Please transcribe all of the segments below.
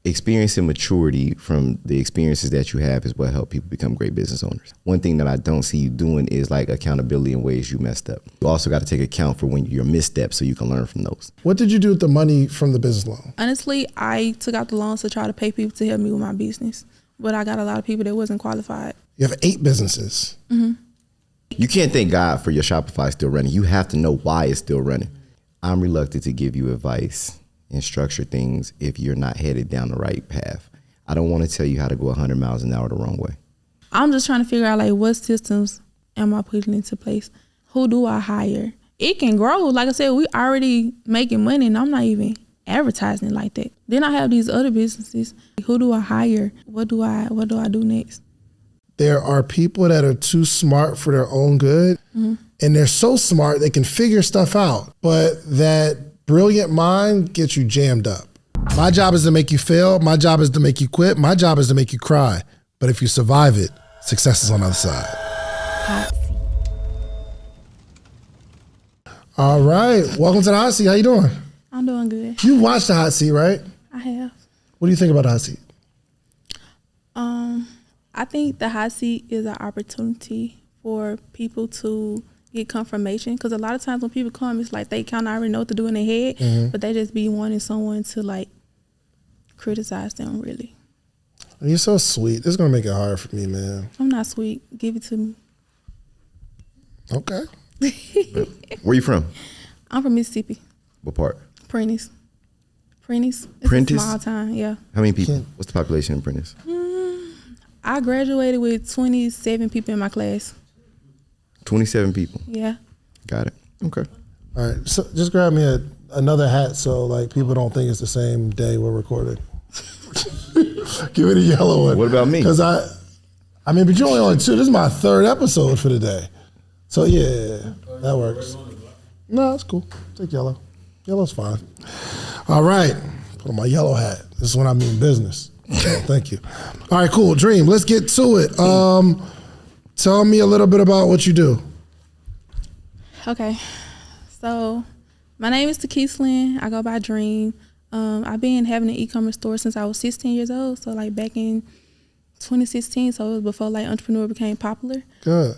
experience and maturity from the experiences that you have is what help people become great business owners. One thing that I don't see you doing is like accountability in ways you messed up. You also got to take account for when your missteps so you can learn from those. What did you do with the money from the business loan? Honestly, I took out the loans to try to pay people to help me with my business. But I got a lot of people that wasn't qualified. You have 8 businesses. Mm-hmm. You can't thank God for your Shopify still running. You have to know why it's still running. I'm reluctant to give you advice and structure things if you're not headed down the right path. I don't want to tell you how to go 100 miles an hour the wrong way. I'm just trying to figure out like what systems am I putting into place? Who do I hire? It can grow. Like I said, we already making money and I'm not even advertising it like that. Then I have these other businesses. Who do I hire? What do I do next? There are people that are too smart for their own good, and they're so smart they can figure stuff out, but that brilliant mind gets you jammed up. My job is to make you fail. My job is to make you quit. My job is to make you cry. But if you survive it, success is on the other side. Hot seat. All right. Welcome to the hot seat. How you doing? I'm doing good. You watched the hot seat, right? I have. What do you think about the hot seat? I think the hot seat is an opportunity for people to get confirmation, because a lot of times when people come, it's like they kind of already know what to do in their head, but they just be wanting someone to like criticize them, really. You're so sweet. This is going to make it hard for me, man. I'm not sweet. Give it to me. Okay. Where you from? I'm from Mississippi. What part? Prentice. It's Prentice? a small town, yeah. How many people? What's the population in Prentice? I graduated with 27 people in my class. 27 people. Yeah. Got it. Okay. All right. So just grab me another hat so like people don't think it's the same day we're recording. Give me the yellow one. What about me? Because I mean, but you're only on 2. This is my 3rd episode for the day. So yeah, that works. No, it's cool. Take yellow. Yellow's fine. All right. Put on my yellow hat. This is when I mean business. Thank you. All right, cool. Dream, let's get to it. Tell me a little bit about what you do. Okay. So my name is Takeaslynn. I go by Dream. I've been having an e-commerce store since I was 16 years old. So like back in 2016. So it was before like Entrepreneur became popular. Good.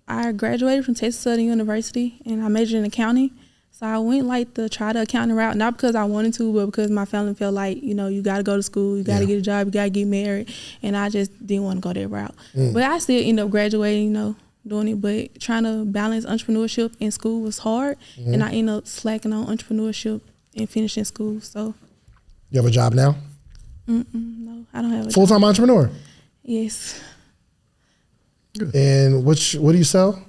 I graduated from Texas Southern University and I majored in accounting. So I went like to try the accounting route, not because I wanted to, but because my family felt like, you know, you got to go to school, you got to get a job, you got to get married. And I just didn't want to go that route. But I still ended up graduating, you know, doing it. But trying to balance entrepreneurship in school was hard. And I ended up slacking on entrepreneurship and finishing school. So. You have a job now? No, I don't have a Full-time job. entrepreneur? Yes. Good. And what do you sell?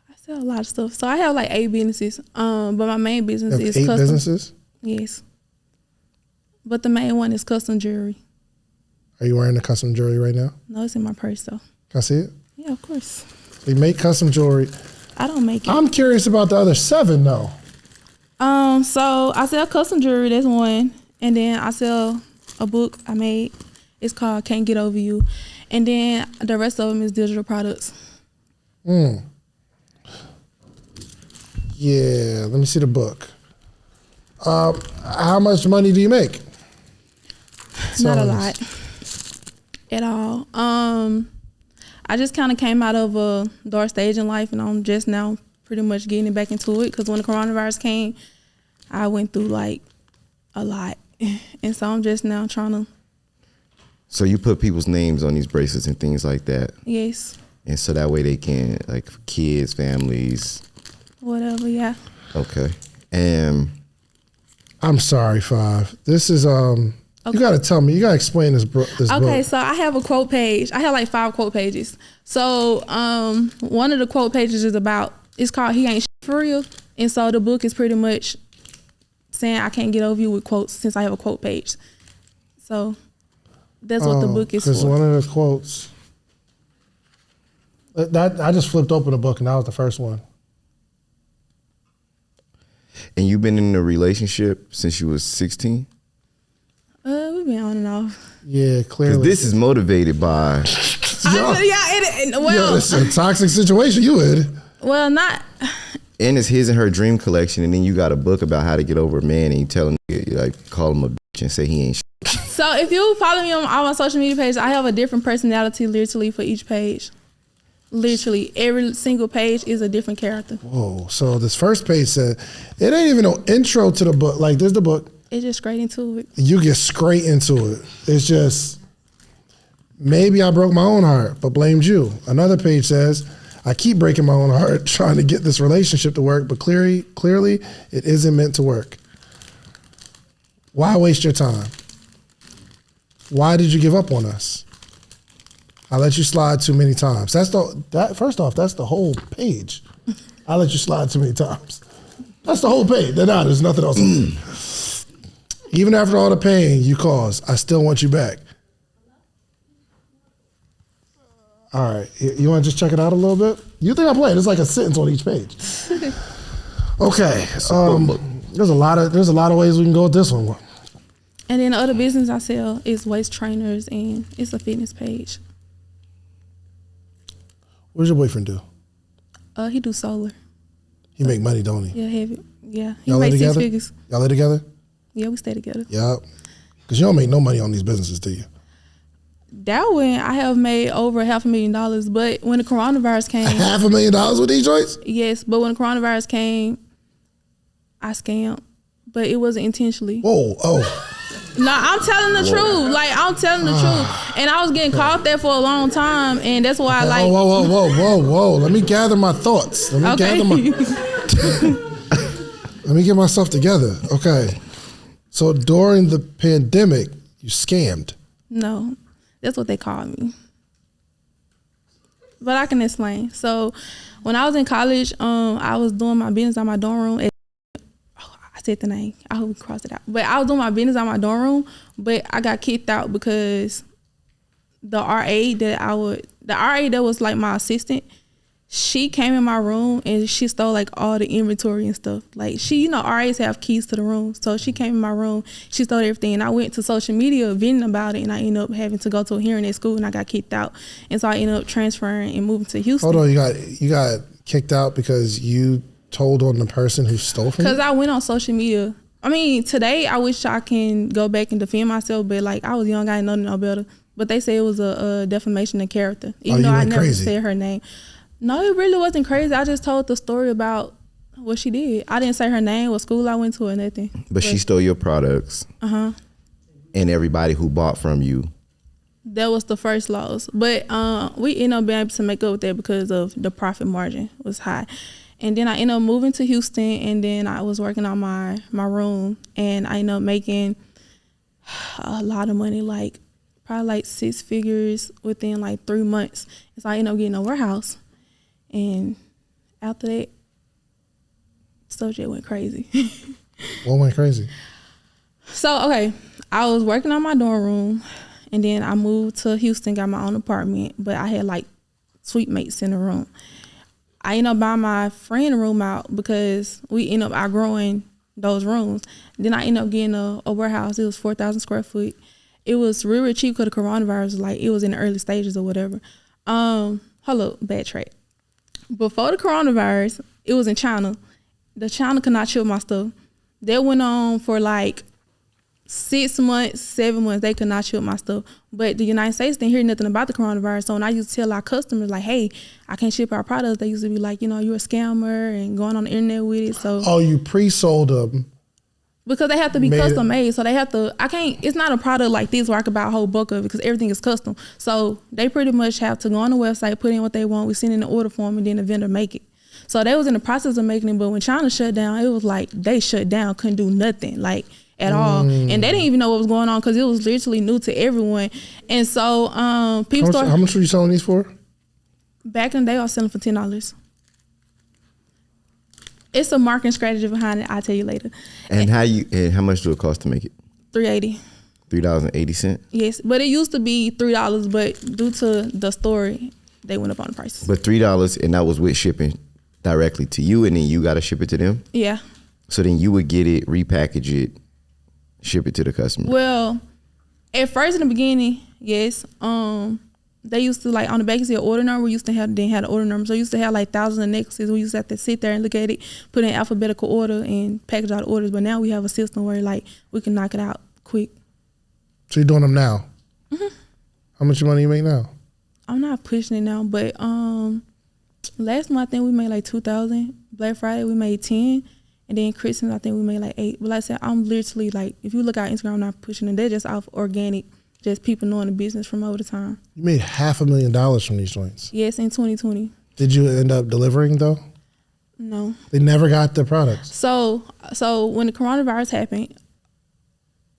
I sell a lot of stuff. So I have like 8 businesses, but my main business is 8 custom. businesses? Yes. But the main one is custom jewelry. Are you wearing the custom jewelry right now? No, it's in my purse though. Can I see it? Yeah, of course. You make custom jewelry. I don't make it. I'm curious about the other 7 though. So I sell custom jewelry, that's one. And then I sell a book I made. It's called Can't Get Over You. And then the rest of them is digital products. Yeah, let me see the book. How much money do you make? Not a lot at all. I just kind of came out of a dark stage in life, and I'm just now pretty much getting back into it, because when the coronavirus came, I went through like a lot. And so I'm just now trying to. So you put people's names on these bracelets and things like that? Yes. And so that way they can, like, for kids, families. Whatever, yeah. Okay. And I'm sorry, Five. This is Okay. You gotta tell me. You gotta explain this book. Okay, so I have a quote page. I have like 5 quote pages. So one of the quote pages is about, it's called He Ain't Shit For Real. And so the book is pretty much saying I can't get over you with quotes, since I have a quote page. So that's what the book is for. Because one of the quotes, that I just flipped open the book and that was the first one. And you've been in a relationship since you was 16? We've been on and off. Yeah, clearly. Because this is motivated by... Well, it's a toxic situation you in. Well, not... And it's his and her dream collection, and then you got a book about how to get over a man, and you tell him, you like, call him a and say he ain't. So if you follow me on all my social media pages, I have a different personality literally for each page. Literally, every single page is a different character. Whoa. So this first page said, it ain't even no intro to the book. Like, there's the book. It's just straight into it. You get straight into it. It's just, maybe I broke my own heart, but blamed you. Another page says, I keep breaking my own heart trying to get this relationship to work, but clearly it isn't meant to work. Why waste your time? Why did you give up on us? I let you slide too many times. First off, that's the whole page. I let you slide too many times. That's the whole page. There's nothing else. Even after all the pain you caused, I still want you back. All right, you want to just check it out a little bit? You think I'm playing? It's like a sentence on each page. Okay, there's a lot of ways we can go with this one. And then the other business I sell is waist trainers, and it's a fitness page. What does your boyfriend do? He do solar. He make money, don't he? Yeah, heavy. Yeah, he Y'all makes live 6 together? figures. Y'all live together? Yeah, we stay together. Yeah, because you don't make no money on these businesses, do you? That one I have made over $500,000, but when the coronavirus came, $500,000 with these joints? yes, but when the coronavirus came, I scammed, but it wasn't intentionally. Whoa, oh. No, I'm telling the truth. Like, I'm telling the truth. And I was getting caught there for a long time, and that's why I Whoa. Let me gather my thoughts. Let me get myself together. Okay. So during the pandemic, you scammed. No, that's what they called me. But I can explain. So when I was in college, I was doing my business on my dorm room. I said the name. I hope we crossed it out. But I was doing my business on my dorm room, but I got kicked out because the RA that was like my assistant, she came in my room and she stole like all the inventory and stuff. Like RAs have keys to the room. So she came in my room, she stole everything. And I went to social media venting about it, and I ended up having to go to a hearing at school, and I got kicked out. And so I ended up transferring and moving to Houston. Hold on, you got kicked out because you told on the person who stole from you? Because I went on social media. I mean, today I wish I can go back and defend myself, but like I was young, I didn't know no better. But they say it was a defamation of character, even though I never said her name. No, it really wasn't crazy. I just told the story about what she did. I didn't say her name, what school I went to, or nothing. But she stole your products. And everybody who bought from you. That was the first loss. But we ended up being able to make up with that because of the profit margin was high. And then I ended up moving to Houston, and then I was working on my room, and I ended up making a lot of money, like probably like 6 figures within like 3 months. And so I ended up getting a warehouse. And after that, stuff just went crazy. What went crazy? So, okay, I was working on my dorm room, and then I moved to Houston, got my own apartment, but I had like suite mates in the room. I ended up buying my friend a room out because we ended up outgrowing those rooms. Then I ended up getting a warehouse. It was 4,000 square feet. It was really cheap because the coronavirus, like it was in the early stages or whatever. Hold up, backtrack. Before the coronavirus, it was in China. The China could not ship my stuff. That went on for like 6 months, 7 months, they could not ship my stuff. But the United States didn't hear nothing about the coronavirus. So when I used to tell our customers, like, hey, I can't ship our products, they used to be like, you're a scammer and going on the internet with it. So you pre-sold them. Because they have to be custom made. So they have to, it's not a product like this where I could buy a whole bulk of it because everything is custom. So they pretty much have to go on the website, put in what they want, we send in the order form, and then the vendor make it. So they was in the process of making it, but when China shut down, it was like they shut down, couldn't do nothing. Like, at all. And they didn't even know what was going on because it was literally new to everyone. And so people How much were you selling these for? Back in the day, I was selling for $10. It's a marketing strategy behind it. I'll tell you later. And how much do it cost to make it? $3.80. $3.80? Yes, but it used to be $3, but due to the story, they went up on the prices. But $3, and that was with shipping directly to you, and then you got to ship it to them? Yeah. So then you would get it, repackage it, ship it to the customer? Well, at first in the beginning, yes. They used to, like, on the back, you see an order number. We used to have, they had an order number. So we used to have like thousands of necklaces. We used to have to sit there and look at it, put in alphabetical order and package out orders. But now we have a system where like we can knock it out quick. So you're doing them now? Mm-hmm. How much money you make now? I'm not pushing it now, but last month I think we made like 2,000. Black Friday we made 10, and then Christmas I think we made like 8. But like I said, I'm literally like, if you look at Instagram, I'm not pushing it. They're just off organic, just people knowing the business from over the time. You made $500,000 from these joints. Yes, in 2020. Did you end up delivering though? No. They never got the products. So when the coronavirus happened,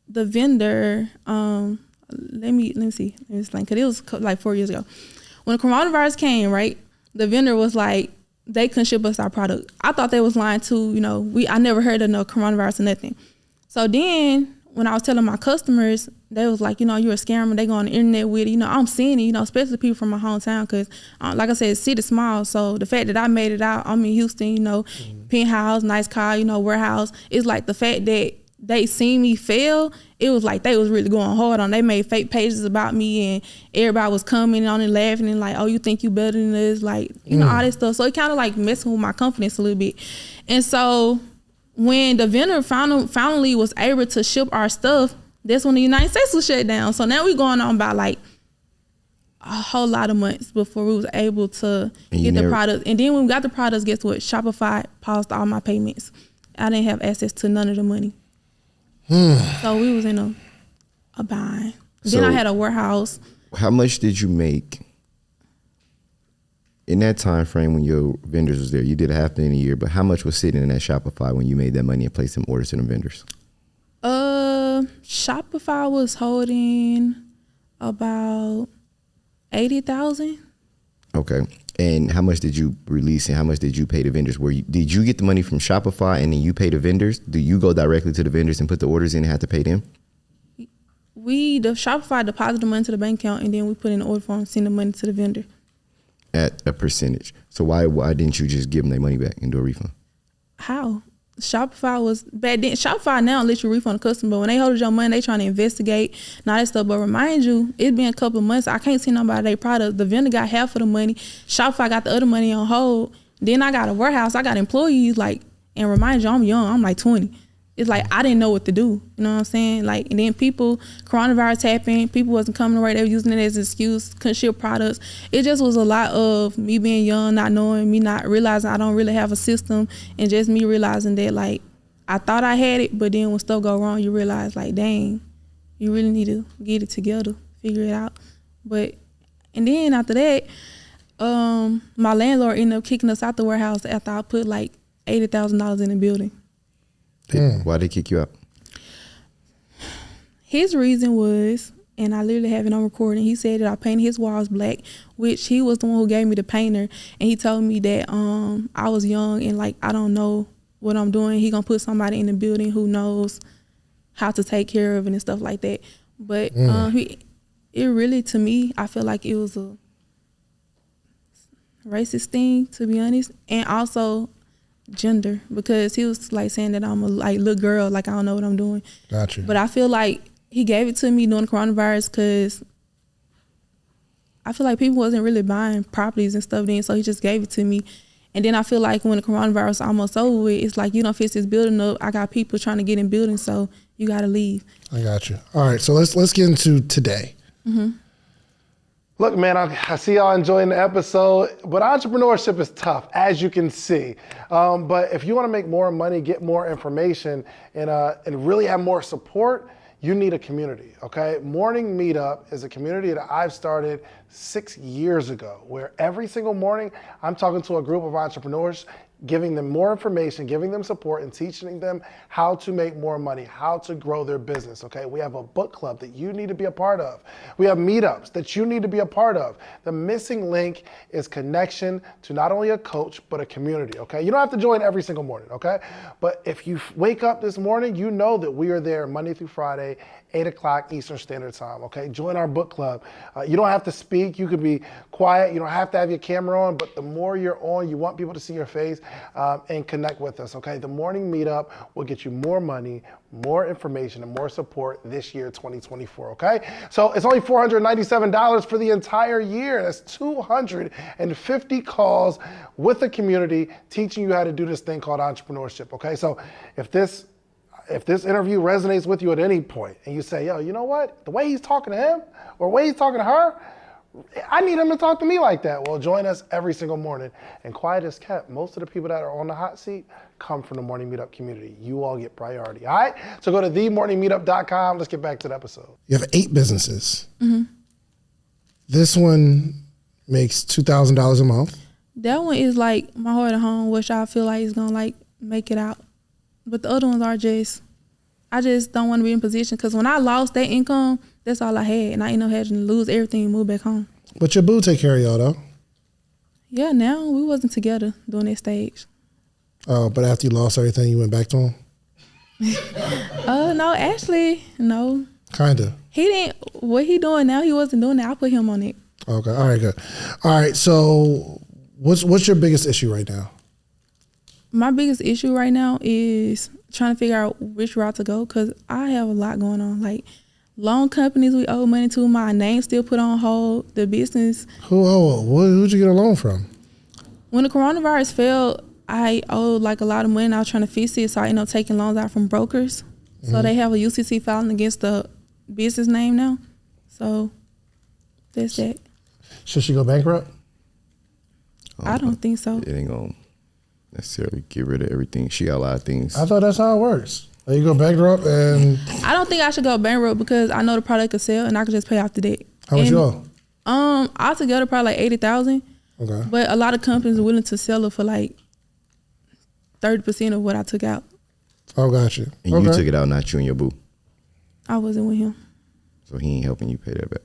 the vendor, let me explain, because it was like 4 years ago. When the coronavirus came, right, the vendor was like, they couldn't ship us our product. I thought they was lying too, I never heard of no coronavirus or nothing. So then when I was telling my customers, they was like, you're a scammer. They go on the internet with it. I'm seeing it, especially people from my hometown, because like I said, the city's small. So the fact that I made it out, I'm in Houston, penthouse, nice car, warehouse. It's like the fact that they seen me fail, it was like they was really going hard on. They made fake pages about me, and everybody was commenting on it, laughing, and like, oh, you think you better than this, like, all that stuff. So it kind of like messing with my confidence a little bit. And so when the vendor finally was able to ship our stuff, that's when the United States was shut down. So now we going on about like a whole lot of months before we was able to get the product. And then when we got the products, guess what? Shopify paused all my payments. I didn't have access to none of the money. So we was in a bind. Then I had a warehouse. How much did you make in that time frame when your vendors was there? You did $500,000 a year, but how much was sitting in that Shopify when you made that money and placed them orders to them vendors? Shopify was holding about 80,000. Okay. And how much did you release and how much did you pay the vendors? Did you get the money from Shopify and then you pay the vendors? Do you go directly to the vendors and put the orders in and have to pay them? The Shopify deposited the money to the bank account, and then we put in the order form and send the money to the vendor. At a percentage. So why didn't you just give them their money back and do a refund? How? Shopify was bad then. Shopify now let you refund the customer, but when they hold your money, they trying to investigate and all that stuff. But remind you, it's been a couple of months. I can't see nobody their product. The vendor got half of the money. Shopify got the other money on hold. Then I got a warehouse. I got employees. And remind you, I'm young. I'm like 20. It's like I didn't know what to do. You know what I'm saying? And then coronavirus happened. People wasn't coming to work. They were using it as an excuse, couldn't ship products. It just was a lot of me being young, not knowing, me not realizing I don't really have a system, and just me realizing that I thought I had it, but then when stuff go wrong, you realize dang, you really need to get it together, figure it out. And then after that, my landlord ended up kicking us out the warehouse after I put $80,000 in the building. Why did they kick you out? His reason was, and I literally have it on recording, he said that I painted his walls black, which he was the one who gave me the painter, and he told me that I was young and I don't know what I'm doing. He gonna put somebody in the building who knows how to take care of it and stuff like that. But it really, to me, I feel like it was a racist thing, to be honest, and also gender, because he was saying that I'm a little girl, I don't know what I'm doing. Gotcha. But I feel like he gave it to me during the coronavirus because I feel like people wasn't really buying properties and stuff then, so he just gave it to me. And then I feel like when the coronavirus almost over with, it's like, you don't fix this building up. I got people trying to get in buildings, so you got to leave. I got you. All right, so let's get into today. Mm-hmm. Look, man, I see y'all enjoying the episode, but entrepreneurship is tough, as you can see. But if you want to make more money, get more information, and really have more support, you need a community, okay? Morning Meetup is a community that I've started 6 years ago, where every single morning I'm talking to a group of entrepreneurs, giving them more information, giving them support, and teaching them how to make more money, how to grow their business, okay? We have a book club that you need to be a part of. We have meetups that you need to be a part of. The missing link is connection to not only a coach, but a community, okay? You don't have to join every single morning, okay? But if you wake up this morning, you know that we are there Monday through Friday, 8 o'clock Eastern Standard Time, okay? Join our book club. You don't have to speak. You could be quiet. You don't have to have your camera on, but the more you're on, you want people to see your face and connect with us, okay? The Morning Meetup will get you more money, more information, and more support this year, 2024, okay? So it's only $497 for the entire year. That's 250 calls with the community teaching you how to do this thing called entrepreneurship, okay? So if this if this interview resonates with you at any point and you say, yo, you know what? The way he's talking to him or the way he's talking to her, I need him to talk to me like that. Well, join us every single morning. And quiet as kept, most of the people that are on the hot seat come from the Morning Meetup community. You all get priority, all right? So go to themorningmeetup.com. Let's get back to the episode. You have 8 businesses. Mm-hmm. This one makes $2,000 a month. That one is like my heart at home, which I feel like is gonna like make it out. But the other ones are I just don't want to be in position because when I lost that income, that's all I had, and I ended up having to lose everything and move back home. But your boo take care of y'all though. Yeah, now we wasn't together during that stage. Oh, but after you lost everything, you went back to him? No, actually, no. Kinda. He didn't. What he doing now? He wasn't doing that. I put him on it. Okay. All right. Good. All right. So, what's your biggest issue right now? My biggest issue right now is trying to figure out which route to go because I have a lot going on. Like loan companies we owe money to, my name still put on hold. The business. Who'd you get a loan from? When the coronavirus failed, I owed like a lot of money and I was trying to fix it. So I ended up taking loans out from brokers. Mm-hmm. So they have a UCC filing against the business name now. So that's that. Should she go bankrupt? I don't think so. It ain't gonna necessarily get rid of everything. She got a lot of things. I thought that's how it works. Like you go bankrupt and... I don't think I should go bankrupt because I know the product could sell and I could just pay off the debt. How much you owe? Altogether probably like $80,000. Okay. But a lot of companies are willing to sell it for like 30% of what I took out. Oh, gotcha. And you took it out, not you and your boo? I wasn't with him. So he ain't helping you pay that back?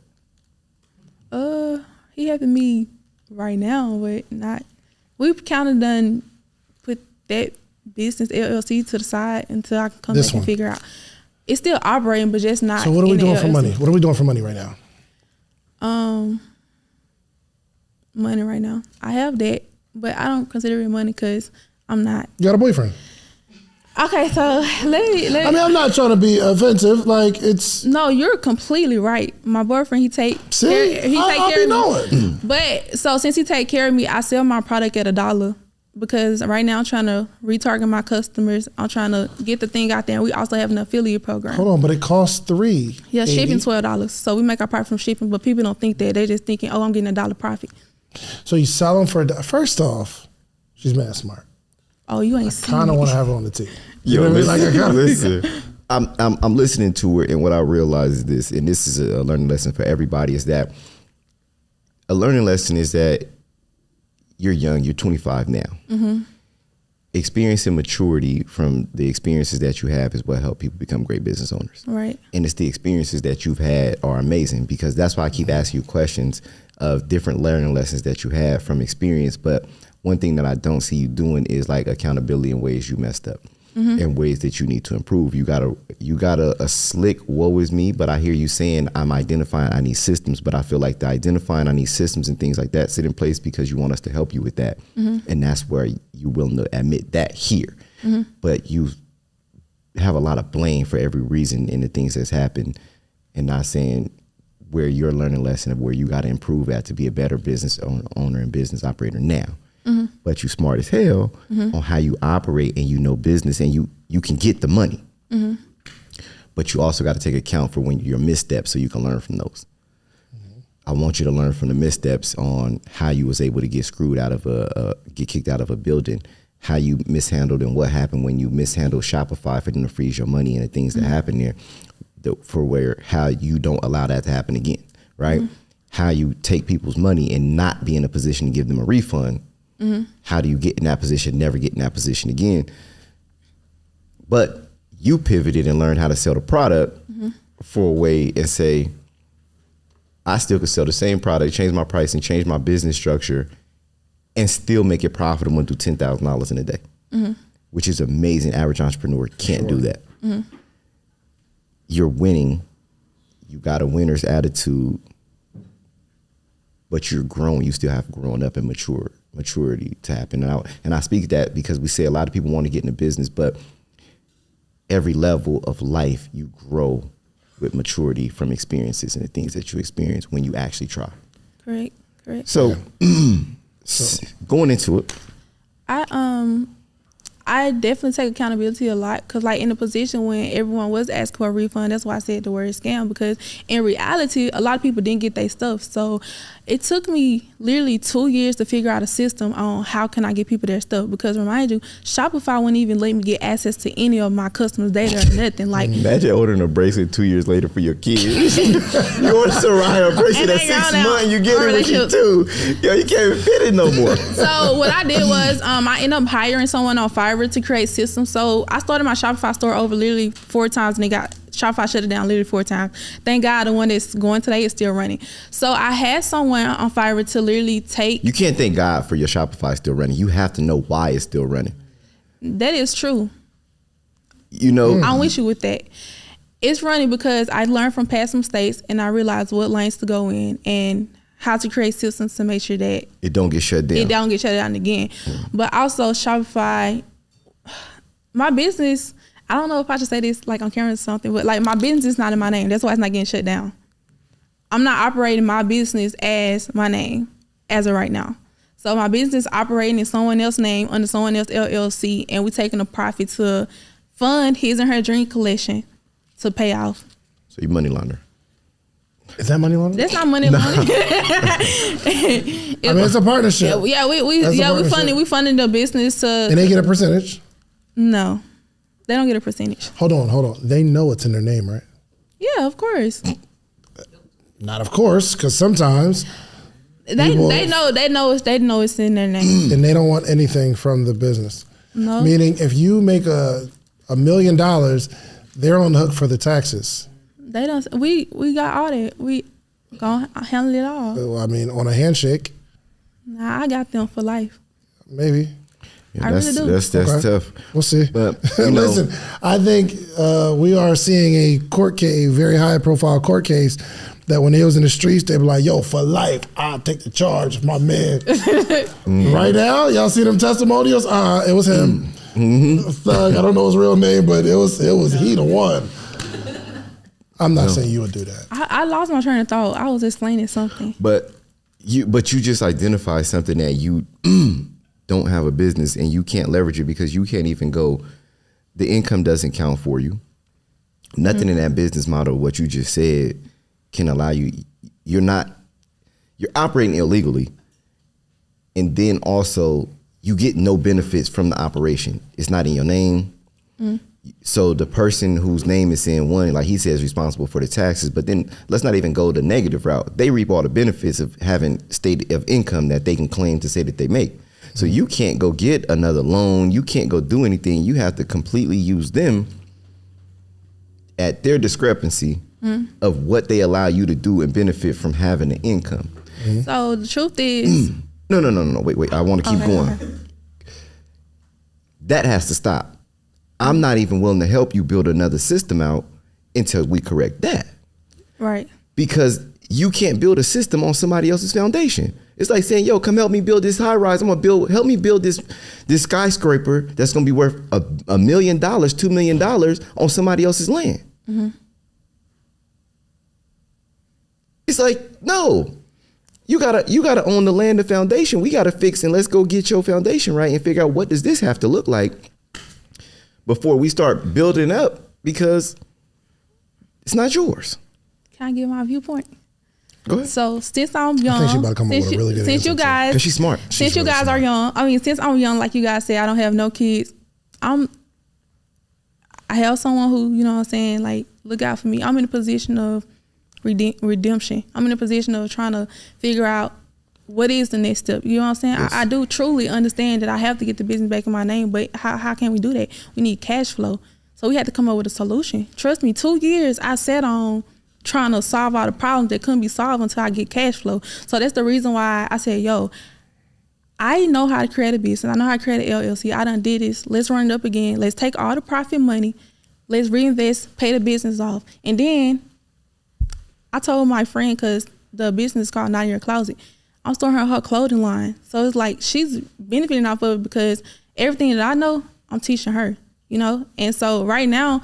He helping me right now, but not. We've kind of done put that business LLC to the side until I can come back and figure out. It's still operating, but just not. So what are we doing for money? What are we doing for money right now? Money right now. I have that, but I don't consider it money because I'm not. You got a boyfriend? Okay, so let me. I mean, I'm not trying to be offensive. Like it's. No, you're completely right. My boyfriend, he take care of me. But so since he take care of me, I sell my product at $1 because right now I'm trying to retarget my customers. I'm trying to get the thing out there. And we also have an affiliate program. Hold on, but it costs $3. Yeah, shipping $12. So we make our profit from shipping, but people don't think that. They're just thinking, oh, I'm getting $1 profit. So you sell them for first off, she's mad smart. Oh, you ain't seen it. I kind of want to have her on the team. Yo, listen. I'm listening to her, and what I realize is this, and this is a learning lesson for everybody, is that a learning lesson is that you're young, you're 25 now. Mm-hmm. Experience and maturity from the experiences that you have is what help people become great business owners. Right. And it's the experiences that you've had are amazing, because that's why I keep asking you questions of different learning lessons that you have from experience. But one thing that I don't see you doing is like accountability in ways you messed up. Mm-hmm. And ways that you need to improve. You got a slick woe is me, but I hear you saying I'm identifying I need systems, but I feel like the identifying I need systems and things like that sit in place because you want us to help you with that. Mm-hmm. And that's where you're willing to admit that here. Mm-hmm. But you have a lot of blame for every reason in the things that's happened, and not saying where your learning lesson of where you got to improve at to be a better business owner and business operator now. Mm-hmm. But you smart as hell mm-hmm. on how you operate, and you know business, and you can get the money. Mm-hmm. But you also got to take account for when your missteps so you can learn from those. Mm-hmm. I want you to learn from the missteps on how you was able to get screwed out of get kicked out of a building, how you mishandled and what happened when you mishandled Shopify for them to freeze your money and the things mm-hmm. that happen there, how you don't allow that to happen again, right? Mm-hmm. How you take people's money and not be in a position to give them a refund. Mm-hmm. How do you get in that position, never get in that position again? But you pivoted and learned how to sell the product mm-hmm. for a way and say, I still could sell the same product, change my pricing, change my business structure, and still make it profitable and do $10,000 in a day, mm-hmm. which is amazing. Average entrepreneur can't do that. Mm-hmm. You're winning. You got a winner's attitude, but you're grown. You still have grown up and maturity to happen. And I speak that because we say a lot of people want to get into business, but every level of life you grow with maturity from experiences and the things that you experience when you actually try. Correct. So going into it, I I definitely take accountability a lot because, like, in the position when everyone was asking for a refund, that's why I said the word scam, because in reality, a lot of people didn't get their stuff. So it took me literally 2 years to figure out a system on how can I get people their stuff, because remind you, Shopify wouldn't even let me get access to any of my customers' data or nothing. Like, imagine ordering a bracelet 2 years later for your kids. You order Soraya a bracelet at 6 months, you get it with you too. Yo, you can't even fit it no more. So what I did was I ended up hiring someone on Fiverr to create systems. So I started my Shopify store over literally 4 times, and they got Shopify shut it down literally 4 times. Thank God the one that's going today is still running. So I had someone on Fiverr to literally take. You can't thank God for your Shopify still running. You have to know why it's still running. That is true. You know, I'm with you with that. It's running because I learned from past mistakes, and I realized what lanes to go in and how to create systems to make sure that it don't get shut down. It don't get shut down again. But also Shopify, my business, I don't know if I should say this like on camera or something, but like my business is not in my name. That's why it's not getting shut down. I'm not operating my business as my name as of right now. So my business operating in someone else's name under someone else's LLC, and we're taking a profit to fund his and her dream collection to pay off. So you money launderer. Is that money laundering? That's not money laundering. I mean, it's a partnership. Yeah, we funding the business to. And they get a percentage? No, they don't get a percentage. Hold on. They know it's in their name, right? Yeah, of course. Not of course, because sometimes they know it's in their name, and they don't want anything from the business. No, meaning if you make $1 million, they're on the hook for the taxes. They don't. We got all that. We gonna handle it all. Well, I mean, on a handshake. Nah, I got them for life. Maybe. Yeah, I really do. That's okay. Tough. We'll see. But listen, I think we are seeing a very high profile court case that when they was in the streets, they were like, yo, for life, I'll take the charge of my man. Right now, y'all see them testimonials? It was him. Thug, I don't know his real name, but it was he the one. I'm not saying you would do that. I lost my train of thought. I was explaining something. But you just identify something that you don't have a business and you can't leverage it because you can't even go, the income doesn't count for you. Nothing in that business model, what you just said, can allow you, you're operating illegally. And then also you get no benefits from the operation. It's not in your name. So the person whose name is in one, like he says, responsible for the taxes, but then let's not even go the negative route. They reap all the benefits of having state of income that they can claim to say that they make. So you can't go get another loan. You can't go do anything. You have to completely use them at their discrepancy of what they allow you to do and benefit from having an income. So the truth is... No. Wait. I want to keep going. Okay. That has to stop. I'm not even willing to help you build another system out until we correct that. Right. Because you can't build a system on somebody else's foundation. It's like saying, yo, come help me build this high rise. Help me build this skyscraper that's going to be worth $1 million, $2 million on somebody else's land. It's like, no, you gotta own the land, the foundation. We gotta fix, and let's go get your foundation right and figure out what does this have to look like before we start building up, because it's not yours. Can I give my viewpoint? Go ahead. So since I'm young, I think she's about to come up with a really good answer, because she's smart. Since you guys are young, since I'm young, like you guys said, I don't have no kids. I have someone who, you know what I'm saying, like, look out for me. I'm in a position of redemption. I'm in a position of trying to figure out what is the next step. You know what I'm saying? Yes. I do truly understand that I have to get the business back in my name, but how can we do that? We need cash flow. So we had to come up with a solution. Trust me, 2 years I sat on trying to solve all the problems that couldn't be solved until I get cash flow. So that's the reason why I said, yo, I know how to create a business. I know how to create an LLC. I done did this. Let's run it up again. Let's take all the profit money. Let's reinvest, pay the business off. And then I told my friend, because the business is called 9 Year Closet, I'm starting her clothing line. So it's like she's benefiting off of it because everything that I know, I'm teaching her, you know? And so right now,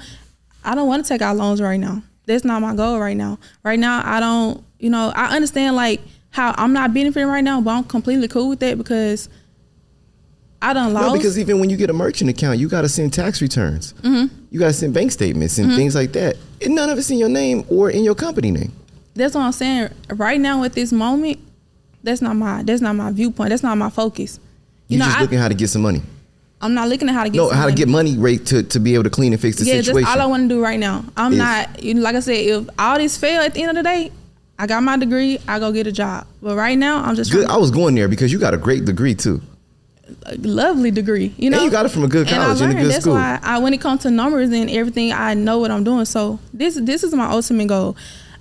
I don't want to take out loans right now. That's not my goal right now. Right now, I don't, I understand like how I'm not benefiting right now, but I'm completely cool with that because I done lost. No, because even when you get a merchant account, you got to send tax returns. You got to send bank statements and things like that. And none of it's in your name or in your company name. That's what I'm saying. Right now at this moment, that's not my viewpoint. That's not my focus. You just looking how to get some money. I'm not looking at how to get how to get money rate to be able to clean and fix the situation. That's all I want to do right now. I'm not, like I said, if all this fail at the end of the day, I got my degree, I go get a job. But right now, I'm just good. I was going there because you got a great degree too. A lovely degree, you know. And you got it from a good college and a good school. That's why when it comes to numbers and everything, I know what I'm doing. So this is my ultimate goal.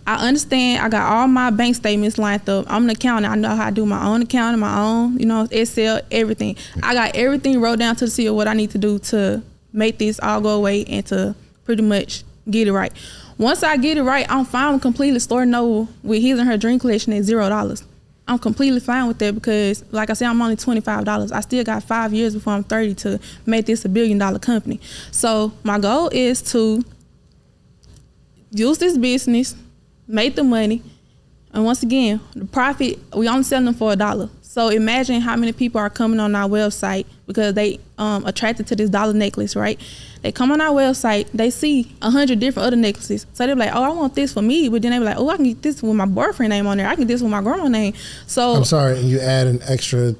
I understand. I got all my bank statements lined up. I'm an accountant. I know how to do my own accounting, my own, Excel, everything. I got everything wrote down to see what I need to do to make this all go away and to pretty much get it right. Once I get it right, I'm fine with completely starting over with his and her dream collection at $0. I'm completely fine with that because, like I said, I'm only $25. I still got 5 years before I'm 30 to make this $1 billion company. So my goal is to use this business, make the money, and once again, the profit, we only selling them for $1. So imagine how many people are coming on our website because they attracted to this dollar necklace, right? They come on our website, they see 100 different other necklaces. So they're like, oh, I want this for me. But then they be like, oh, I can get this with my boyfriend name on there. I can get this with my grandma name. So I'm sorry, you add an extra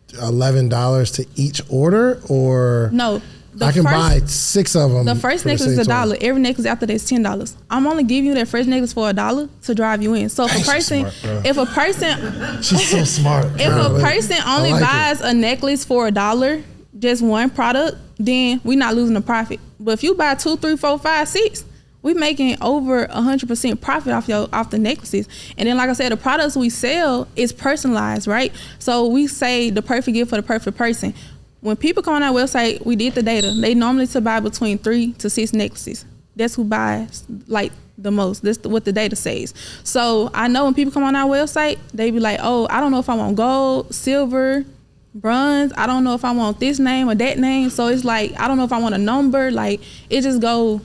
$11 to each order, or no? I can buy 6 of them. The first necklace is $1. Every necklace after that is $10. I'm only giving you that first necklace for $1 to drive you in. So if a person, she's so smart. If a person only buys a necklace for $1, just one product, then we're not losing the profit. But if you buy 2, 3, 4, 5, 6, we making over 100% profit off the necklaces. And then, like I said, the products we sell is personalized, right? So we say the perfect gift for the perfect person. When people come on our website, we did the data. They normally to buy between 3 to 6 necklaces. That's who buys like the most. That's what the data says. So I know when people come on our website, they be like, oh, I don't know if I want gold, silver, bronze. I don't know if I want this name or that name. So it's like, I don't know if I want a number. Like, it just go.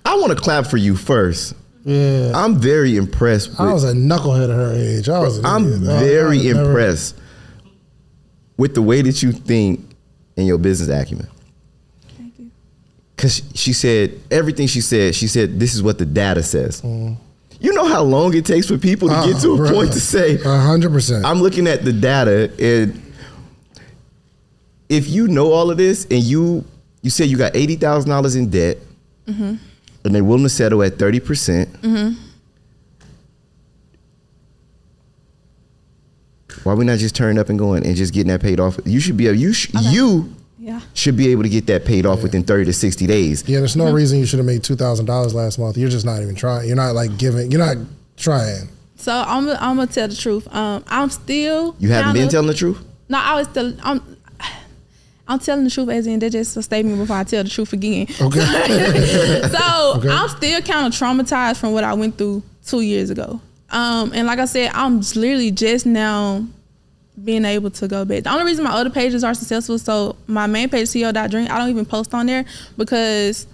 I want to clap for you first. Yeah. I'm very impressed. I was a knucklehead at her age. I'm very impressed with the way that you think and your business acumen. Thank you. Because she said, everything she said, this is what the data says. You know how long it takes for people to get to a point to say, 100%. I'm looking at the data, and if you know all of this and you say you got $80,000 in debt, and they're willing to settle at 30%, why we not just turning up and going and just getting that paid off? You should be able, you should be able to get that paid off within 30 to 60 days. Yeah, there's no reason you should have made $2,000 last month. You're just not even trying. You're not like giving. You're not trying. So I'm gonna tell the truth. I'm still. You haven't been telling the truth? No, I'm telling the truth as in that's just a statement before I tell the truth again. Okay. I'm still kind of traumatized from what I went through 2 years ago. And like I said, I'm literally just now being able to go back. The only reason my other pages are successful, so my main page, CEO.Dream, I don't even post on there because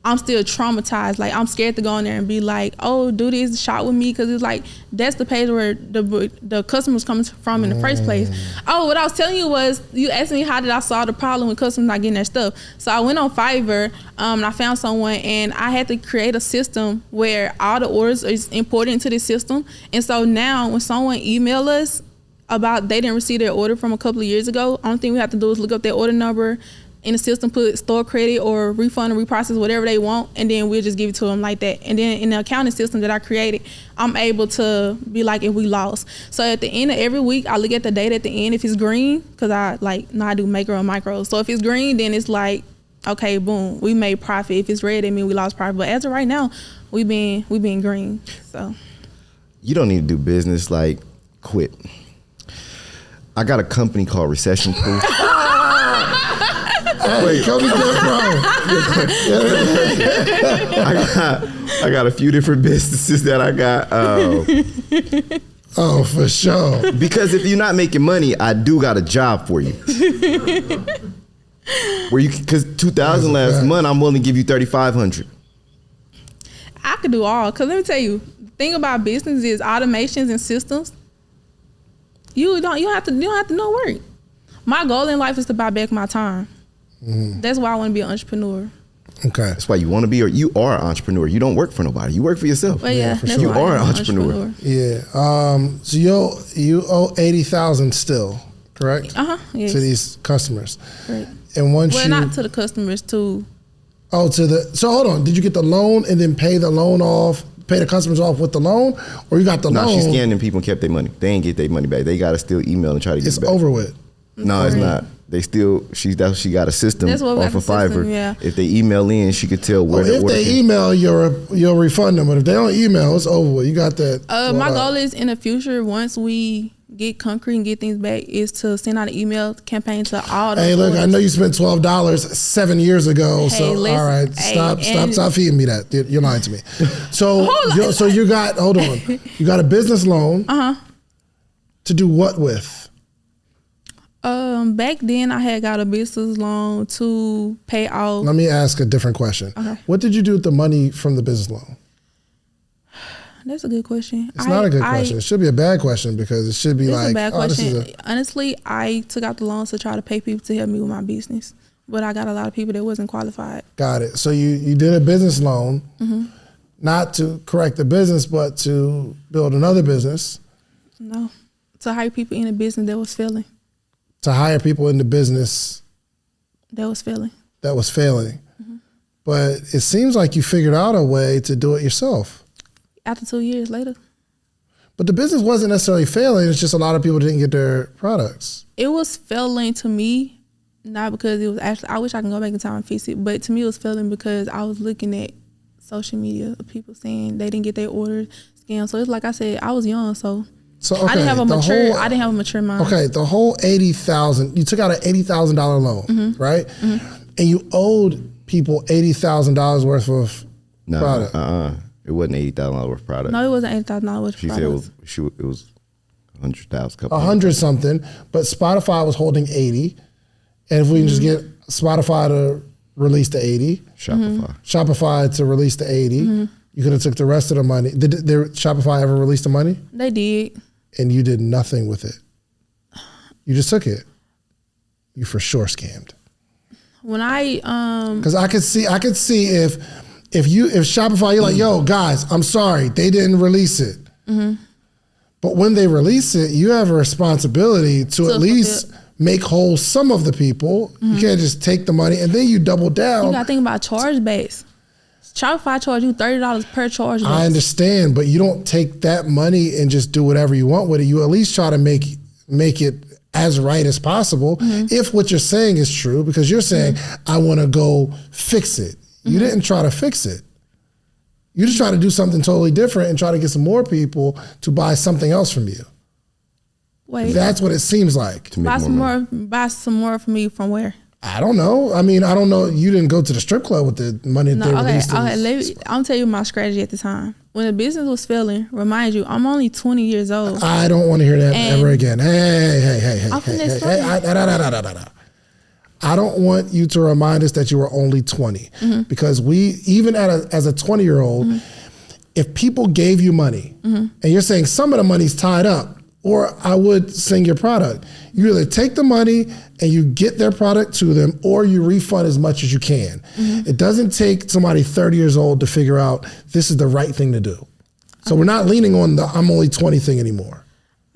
I'm still traumatized. Like, I'm scared to go on there and be like, oh, do this, shop with me, because it's like, that's the page where the customers come from in the first place. Oh, what I was telling you was, you asked me how did I solve the problem with customers not getting their stuff. So I went on Fiverr, and I found someone, and I had to create a system where all the orders is imported into this system. And so now when someone email us about they didn't receive their order from a couple of years ago, only thing we have to do is look up their order number in the system, put store credit or refund or reprocess, whatever they want, and then we'll just give it to them like that. And then in the accounting system that I created, I'm able to be like, if we lost. So at the end of every week, I look at the data at the end. If it's green, because I do macro and micro. So if it's green, then it's like, okay, boom, we made profit. If it's red, it means we lost profit. But as of right now, we been green. So you don't need to do business, like, quit. I got a company called Recession Proof. Wait, Cody, I got a few different businesses that I got. Oh, for sure. Because if you're not making money, I do got a job for you. Because $2,000 last month, I'm willing to give you $3,500. I could do all. Because let me tell you, the thing about business is automations and systems. You don't have to no work. My goal in life is to buy back my time. That's why I want to be an entrepreneur. Okay. That's why you want to be, or you are an entrepreneur. You don't work for nobody. You work for yourself. But yeah, for that's sure. why You are I'm an entrepreneur. Yeah. So you owe $80,000 still, correct? Yes. To these customers. Right. And once Well, not to the customers, too. Oh, so hold on. Did you get the loan and then pay the customers off with the loan, or you got the loan? No, she scammed them people and kept their money. They ain't get their money back. They got to still email and try to get It's it back. over with. No, it's not. They still, she got a system That's what we off got of the system, Fiverr. yeah. If they email in, she could tell where If they email, you'll refund them. But if they don't email, it's over with. You got that. My goal is in the future, once we get concrete and get things back, is to send out an email campaign to all the Hey, look, stores. I know you spent $12 7 years ago. Hey, So listen, all right, stop feeding me that. You're lying to me. So you got you got a business loan. To do what with? Back then I had got a business loan to pay off. Let me ask a different question. Okay. What did you do with the money from the business loan? That's a good question. It's not a good question. It should be a bad question because it should be It's like, a bad question. This is Honestly, I took out the loans to try to pay people to help me with my business, but I got a lot of people that wasn't qualified. Got it. So you did a business loan, not to correct the business, but to build another business. No, to hire people in a business that was failing. To hire people in the business That was failing. that was failing. But it seems like you figured out a way to do it yourself. After 2 years later, But the business wasn't necessarily failing. It's just a lot of people didn't get their products. it was failing to me, not because it was actually. I wish I can go back in time and fix it, but to me it was failing because I was looking at social media of people saying they didn't get their orders scammed. So it's like I said, I was young, so Okay, I didn't have a mature mind. Okay, the whole $80,000. You took out an $80,000 loan, right? And you owed people $80,000 worth of product. It wasn't $80,000 worth of product. No, it wasn't $80,000 worth of She said it was 100,000. 100 something, but Spotify was holding 80. And if we can just get Spotify to release the 80, Shopify to release the 80, you could have took the rest of the money. Did Shopify ever release the money? They did. And you did nothing with it. You just took it. You for sure scammed. When I Because I could see if Shopify, you're like, yo, guys, I'm sorry, they didn't release it. But when they release it, you have a responsibility to at least make whole some of the people. You can't just take the money and then you double down. you gotta think about chargebacks. Shopify charge you $30 per chargeback. I understand, but you don't take that money and just do whatever you want with it. You at least try to make it as right as possible. If what you're saying is true, because you're saying, I want to go fix it. You didn't try to fix it. You just try to do something totally different and try to get some more people to buy something else from you. Wait, That's what it seems like. buy some more for me from where? I don't know. I mean, I don't know. You didn't go to the strip club with the money that No, they okay. released. I'm tell you my strategy at the time. When the business was failing, remind you, I'm only 20 years old. I don't want to hear that ever again. Hey. I'm finna explain. I don't want you to remind us that you were only 20 because even as a 20-year-old, if people gave you money and you're saying some of the money's tied up, or I would sing your product, you either take the money and you get their product to them, or you refund as much as you can. It doesn't take somebody 30 years old to figure out this is the right thing to do. So we're not leaning on the I'm only 20 thing anymore.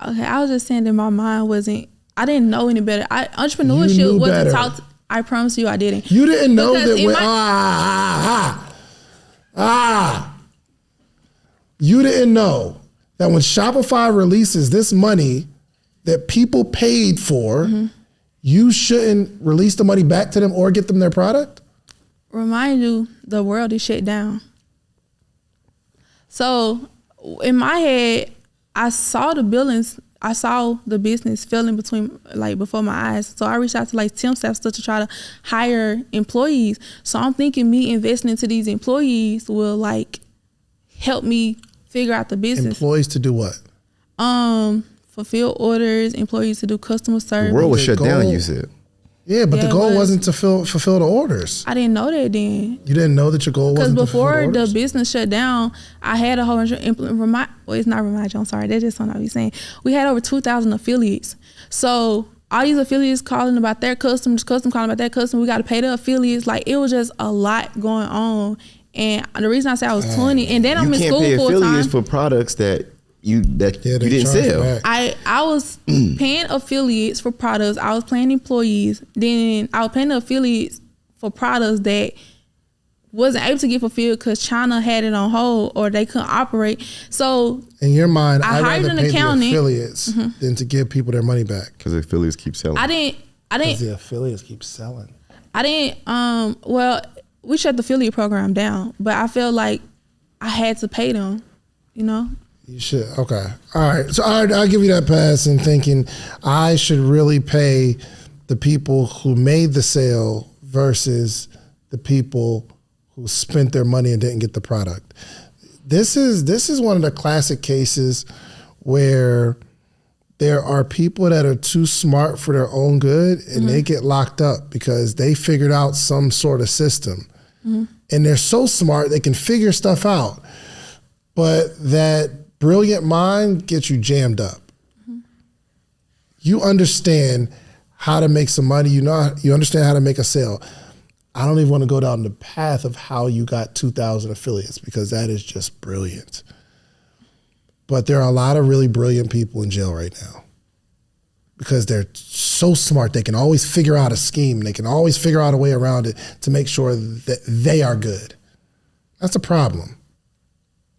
Okay, I was just saying that my mind wasn't. I didn't know any better. Entrepreneurship You knew wasn't better. taught. I promise you, I didn't. You didn't know Because that in when you didn't know that when Shopify releases this money that people paid for, you shouldn't release the money back to them or get them their product? Remind you, the world is shut down. So in my head, I saw the billings. I saw the business failing before my eyes. So I reached out to temp staff stuff to try to hire employees. So I'm thinking me investing into these employees will help me figure out the business. Employees to do what? Fulfill orders, employees to do customer service. The world was shut down, goal- you said. Yeah, but Yeah, the it goal was. wasn't to fulfill the orders. I didn't know that then. You didn't know that your goal Because wasn't to fulfill the before the orders? business shut down, I had a whole bunch of it's not remind you, I'm sorry, that's just something I be saying. We had over 2,000 affiliates. So all these affiliates calling about their customers, custom calling about their customer. We got to pay the affiliates. Like, it was just a lot going on. And the reason I said I was 20, and then I'm in school full time. You can't pay affiliates for products that you didn't sell. Back. I was paying affiliates for products. I was paying employees. Then I was paying the affiliates for products that wasn't able to get fulfilled because China had it on hold or they couldn't operate. So in your mind, I'd hired rather an pay accountant. The affiliates than to give people their money back. Because the affiliates keep selling. I didn't. Because the affiliates keep selling. I didn't. Well, we shut the affiliate program down, but I felt like I had to pay them. You know. You should. Okay. All right. So I'll give you that pass in thinking I should really pay the people who made the sale versus the people who spent their money and didn't get the product. This is one of the classic cases where there are people that are too smart for their own good and they get locked up because they figured out some sort of system. And they're so smart they can figure stuff out. But that brilliant mind gets you jammed up. You understand how to make some money. You understand how to make a sale. I don't even want to go down the path of how you got 2,000 affiliates because that is just brilliant. But there are a lot of really brilliant people in jail right now because they're so smart. They can always figure out a scheme. They can always figure out a way around it to make sure that they are good. That's a problem.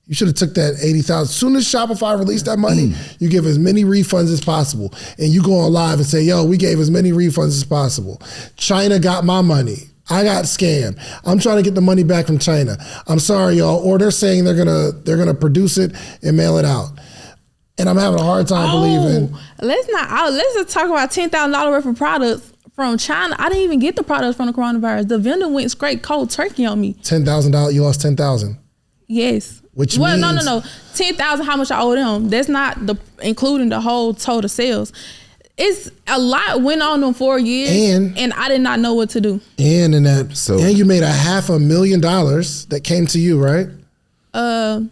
You should have took that 80,000. As soon as Shopify released that money, you give as many refunds as possible. And you go on live and say, yo, we gave as many refunds as possible. China got my money. I got scammed. I'm trying to get the money back from China. I'm sorry, y'all. Or they're saying they're gonna produce it and mail it out. And I'm having a hard time believing. Let's just talk about $10,000 worth of products from China. I didn't even get the products from the coronavirus. The vendor went straight cold turkey on me. $10,000. You lost $10,000. Yes. Which means no. $10,000. How much I owe them? That's not including the whole total sales. It's a lot went on in 4 years, and I did not know what to do. And you made $500,000 that came to you, right? In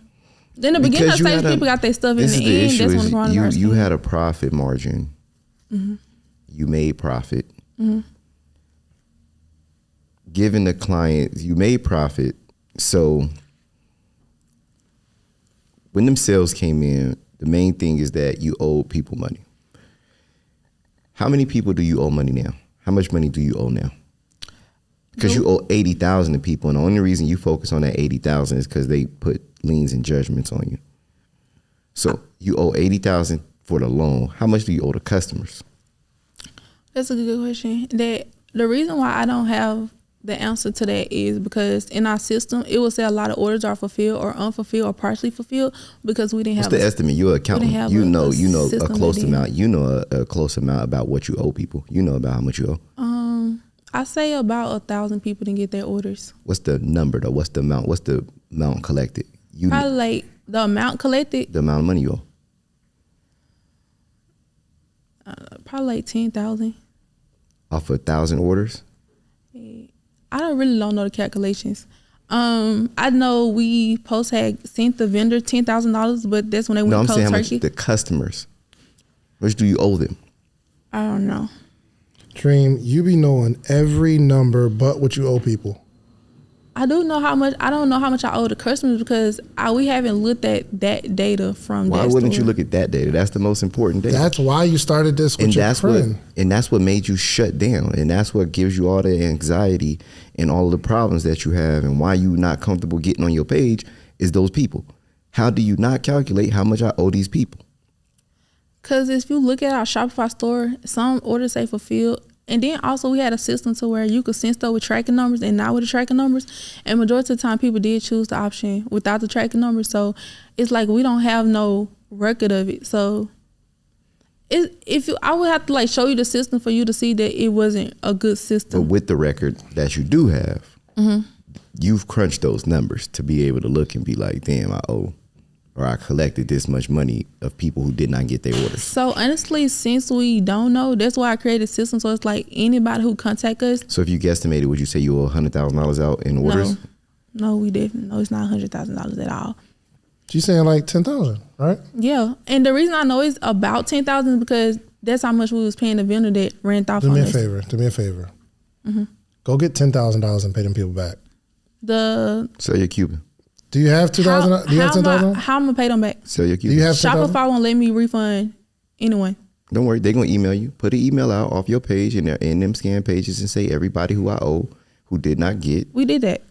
the beginning of stage, people got their stuff in the end. That's when the coronavirus you had a profit margin. You made profit. Giving the client, you made profit. So when them sales came in, the main thing is that you owe people money. How many people do you owe money now? How much money do you owe now? Because you owe 80,000 to people, and the only reason you focus on that 80,000 is because they put liens and judgments on you. So you owe 80,000 for the loan. How much do you owe the customers? That's a good question. The reason why I don't have the answer to that is because in our system, it will say a lot of orders are fulfilled or unfulfilled or partially fulfilled because we didn't have. What's the estimate? You're an accountant. You know a close amount. You know a close amount about what you owe people. You know about how much you owe. I say about 1,000 people didn't get their orders. What's the number though? What's the amount? What's the amount collected? Probably like the amount collected. The amount of money you owe. Probably like 10,000. Off of 1,000 orders. I don't know the calculations. I know we had sent the vendor $10,000, but that's when they went cold turkey. No, I'm saying how much the customers. How much do you owe them? I don't know. Dream, you be knowing every number but what you owe people. I do know how much. I don't know how much I owe the customers because we haven't looked at that data from. Why wouldn't you look at that data? That's the most important data. That's why you started this with your friend. And that's what made you shut down. And that's what gives you all the anxiety and all the problems that you have. And why you not comfortable getting on your page is those people. How do you not calculate how much I owe these people? Because if you look at our Shopify store, some orders say fulfilled. And then also we had a system to where you could send stuff with tracking numbers and not with the tracking numbers. And majority of the time people did choose the option without the tracking numbers. So it's like we don't have no record of it. So I would have to show you the system for you to see that it wasn't a good system. But with the record that you do have, you've crunched those numbers to be able to look and be like, damn, I owe. Or I collected this much money of people who did not get their orders. So honestly, since we don't know, that's why I created a system. So it's like anybody who contact us. So if you guesstimated, would you say you owe $100,000 out in orders? No, we didn't. No, it's not $100,000 at all. She's saying like 10,000, right? Yeah, and the reason I know it's about 10,000 is because that's how much we was paying the vendor that ran off on us. Do me a favor. Go get $10,000 and pay them people back. Sell your Cuban. Do you have $2,000? Do you have $10,000? How am I gonna pay them back? Sell your Cuban. Do you have Shopify won't let me refund anyone. Don't worry, they're gonna email you. Put an email out off your page and in them scan pages and say everybody who I owe who did not get. We did that.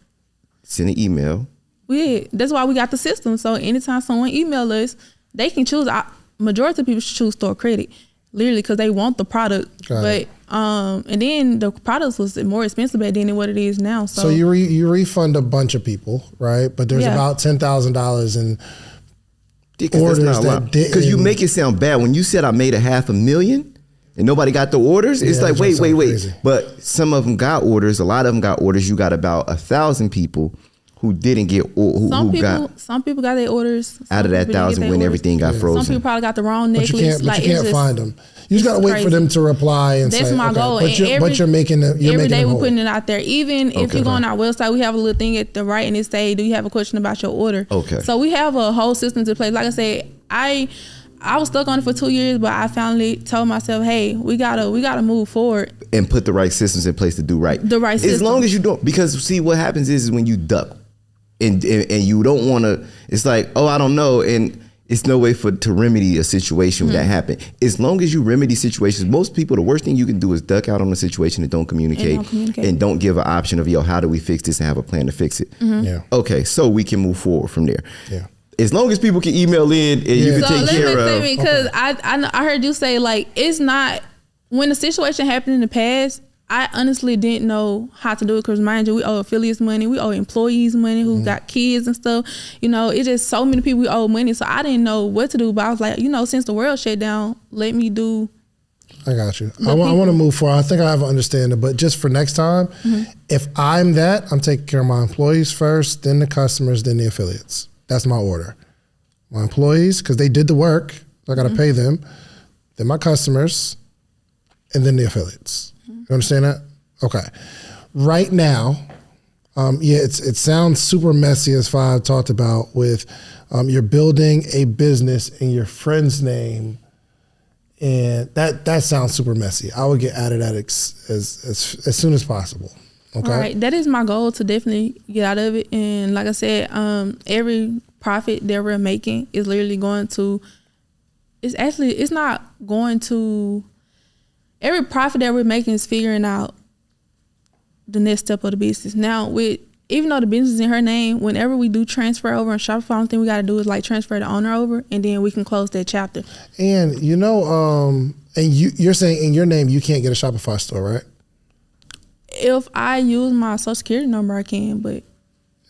Send an email. We did. That's why we got the system. So anytime someone email us, they can choose. Majority of people should choose store credit, literally, because they want the product. And then the products was more expensive back then than what it is now. So you refund a bunch of people, right? But there's about $10,000 in orders that didn't. Because you make it sound bad. When you said I made $500,000 and nobody got the orders, it's like, wait. Crazy. But some of them got orders. A lot of them got orders. You got about 1,000 people who didn't get, some people got their orders out of that 1,000 when everything got frozen. Some people probably got the wrong necklace. But you can't find them. You just gotta wait for them to reply and that's say, my goal. But you're making it. Every day we're putting it out there. Even if you go on our website, we have a little thing at the right and it say, "Do you have a question about your order?" Okay. So we have a whole system to play. Like I said, I was stuck on it for 2 years, but I finally told myself, "Hey, we gotta move forward and put the right systems in place to do right." The right system. As long as you don't, because see what happens is when you duck and you don't want to. It's like, oh, I don't know, and it's no way to remedy a situation when that happened. As long as you remedy situations, most people, the worst thing you can do is duck out on a situation and don't communicate and don't give an option of, yo, how do we fix this and have a plan to fix it. Yeah. Okay, so we can move forward from there. Yeah. As long as people can email in and you can take care of. Because I heard you say, like, it's not, when the situation happened in the past, I honestly didn't know how to do it because, mind you, we owe affiliates money, we owe employees money who got kids and stuff. You know, it's just so many people we owe money, so I didn't know what to do. But I was like, since the world shut down, let me do. I got you. I want to move forward. I think I have an understanding, but just for next time, if I'm taking care of my employees first, then the customers, then the affiliates. That's my order. My employees, because they did the work, so I got to pay them. Then my customers, and then the affiliates. You understand that? Okay. Right now, it sounds super messy as Five talked about with you're building a business in your friend's name, and that sounds super messy. I would get out of that as soon as possible. Okay. All right. That is my goal, to definitely get out of it. And like I said, every profit that we're making is literally going to. It's not going to. Every profit that we're making is figuring out the next step of the business. Now, even though the business is in her name, whenever we do transfer over on Shopify, the only thing we got to do is like transfer the owner over, and then we can close that chapter. And and you're saying in your name you can't get a Shopify store, right? If I use my social security number, I can, but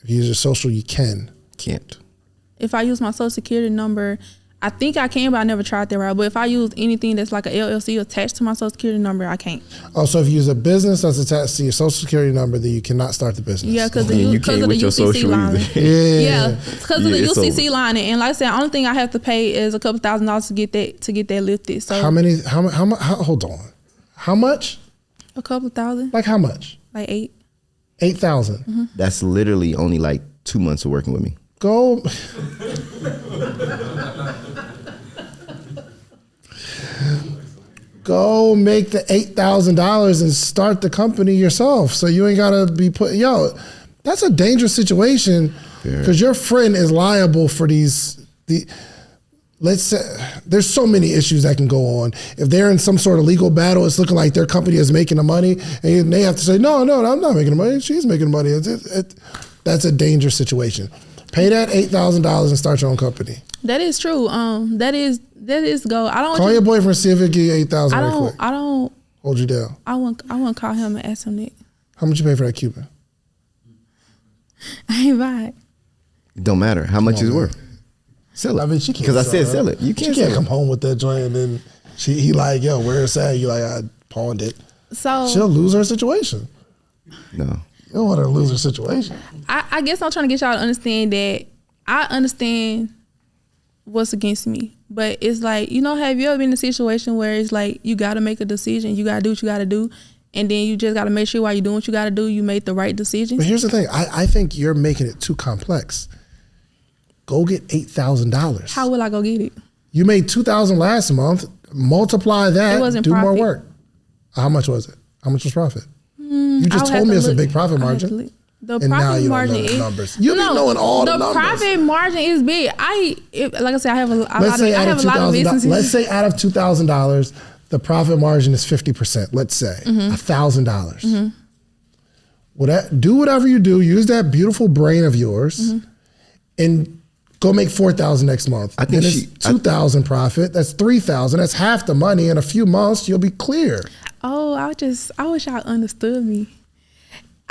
if you use your social, you can't. If I use my social security number, I think I can, but I never tried that route. But if I use anything that's like a LLC attached to my social security number, I can't. Oh, so if you use a business that's attached to your social security number, then you cannot start the business. Yeah, because of the UCC line. Yeah, because of the UCC line. And like I said, the only thing I have to pay is a couple $1,000s to get that lifted. So how hold on. How much? A couple $1,000. Like how much? Like 8. 8,000. That's literally only like 2 months of working with me. Go make the $8,000 and start the company yourself. So you ain't gotta be that's a dangerous situation because your friend is liable for let's say there's so many issues that can go on. If they're in some sort of legal battle, it's looking like their company is making the money and they have to say, no, I'm not making the money. She's making the money. That's a dangerous situation. Pay that $8,000 and start your own company. That is true. That is go. I don't call your boyfriend, see if he'll give you $8,000 right quick. I don't hold you down. I won't call him and ask him that. How much you pay for that Cuban? I ain't buy it. It don't matter how much it's worth. Sell it. I mean, she can't. Because I said sell it. You can't. She can't come home with that joint and then he like, yo, where it's at? You like, I pawned it. So she'll lose her situation. No. You don't want her to lose her situation. I guess I'm trying to get y'all to understand that I understand what's against me. But it's like, have you ever been in a situation where it's like you got to make a decision, you got to do what you got to do, and then you just got to make sure while you're doing what you got to do, you make the right decision? But here's the thing. I think you're making it too complex. Go get $8,000. How will I go get it? You made $2,000 last month. multiply that, It wasn't do more profit. work. How much was it? How much was profit? You just told me it's a big profit margin. The And now profit you don't margin know the is numbers. You be knowing all the numbers. The profit margin is big. Like I said, I have a lot of businesses. Let's say out of $2,000, the profit margin is 50%. Let's say $1,000. Do whatever you do. Use that beautiful brain of yours, and go make $4,000 next month. I think it's $2,000 profit. That's $3,000. That's half the money. In a few months, you'll be clear. Oh, I wish y'all understood me.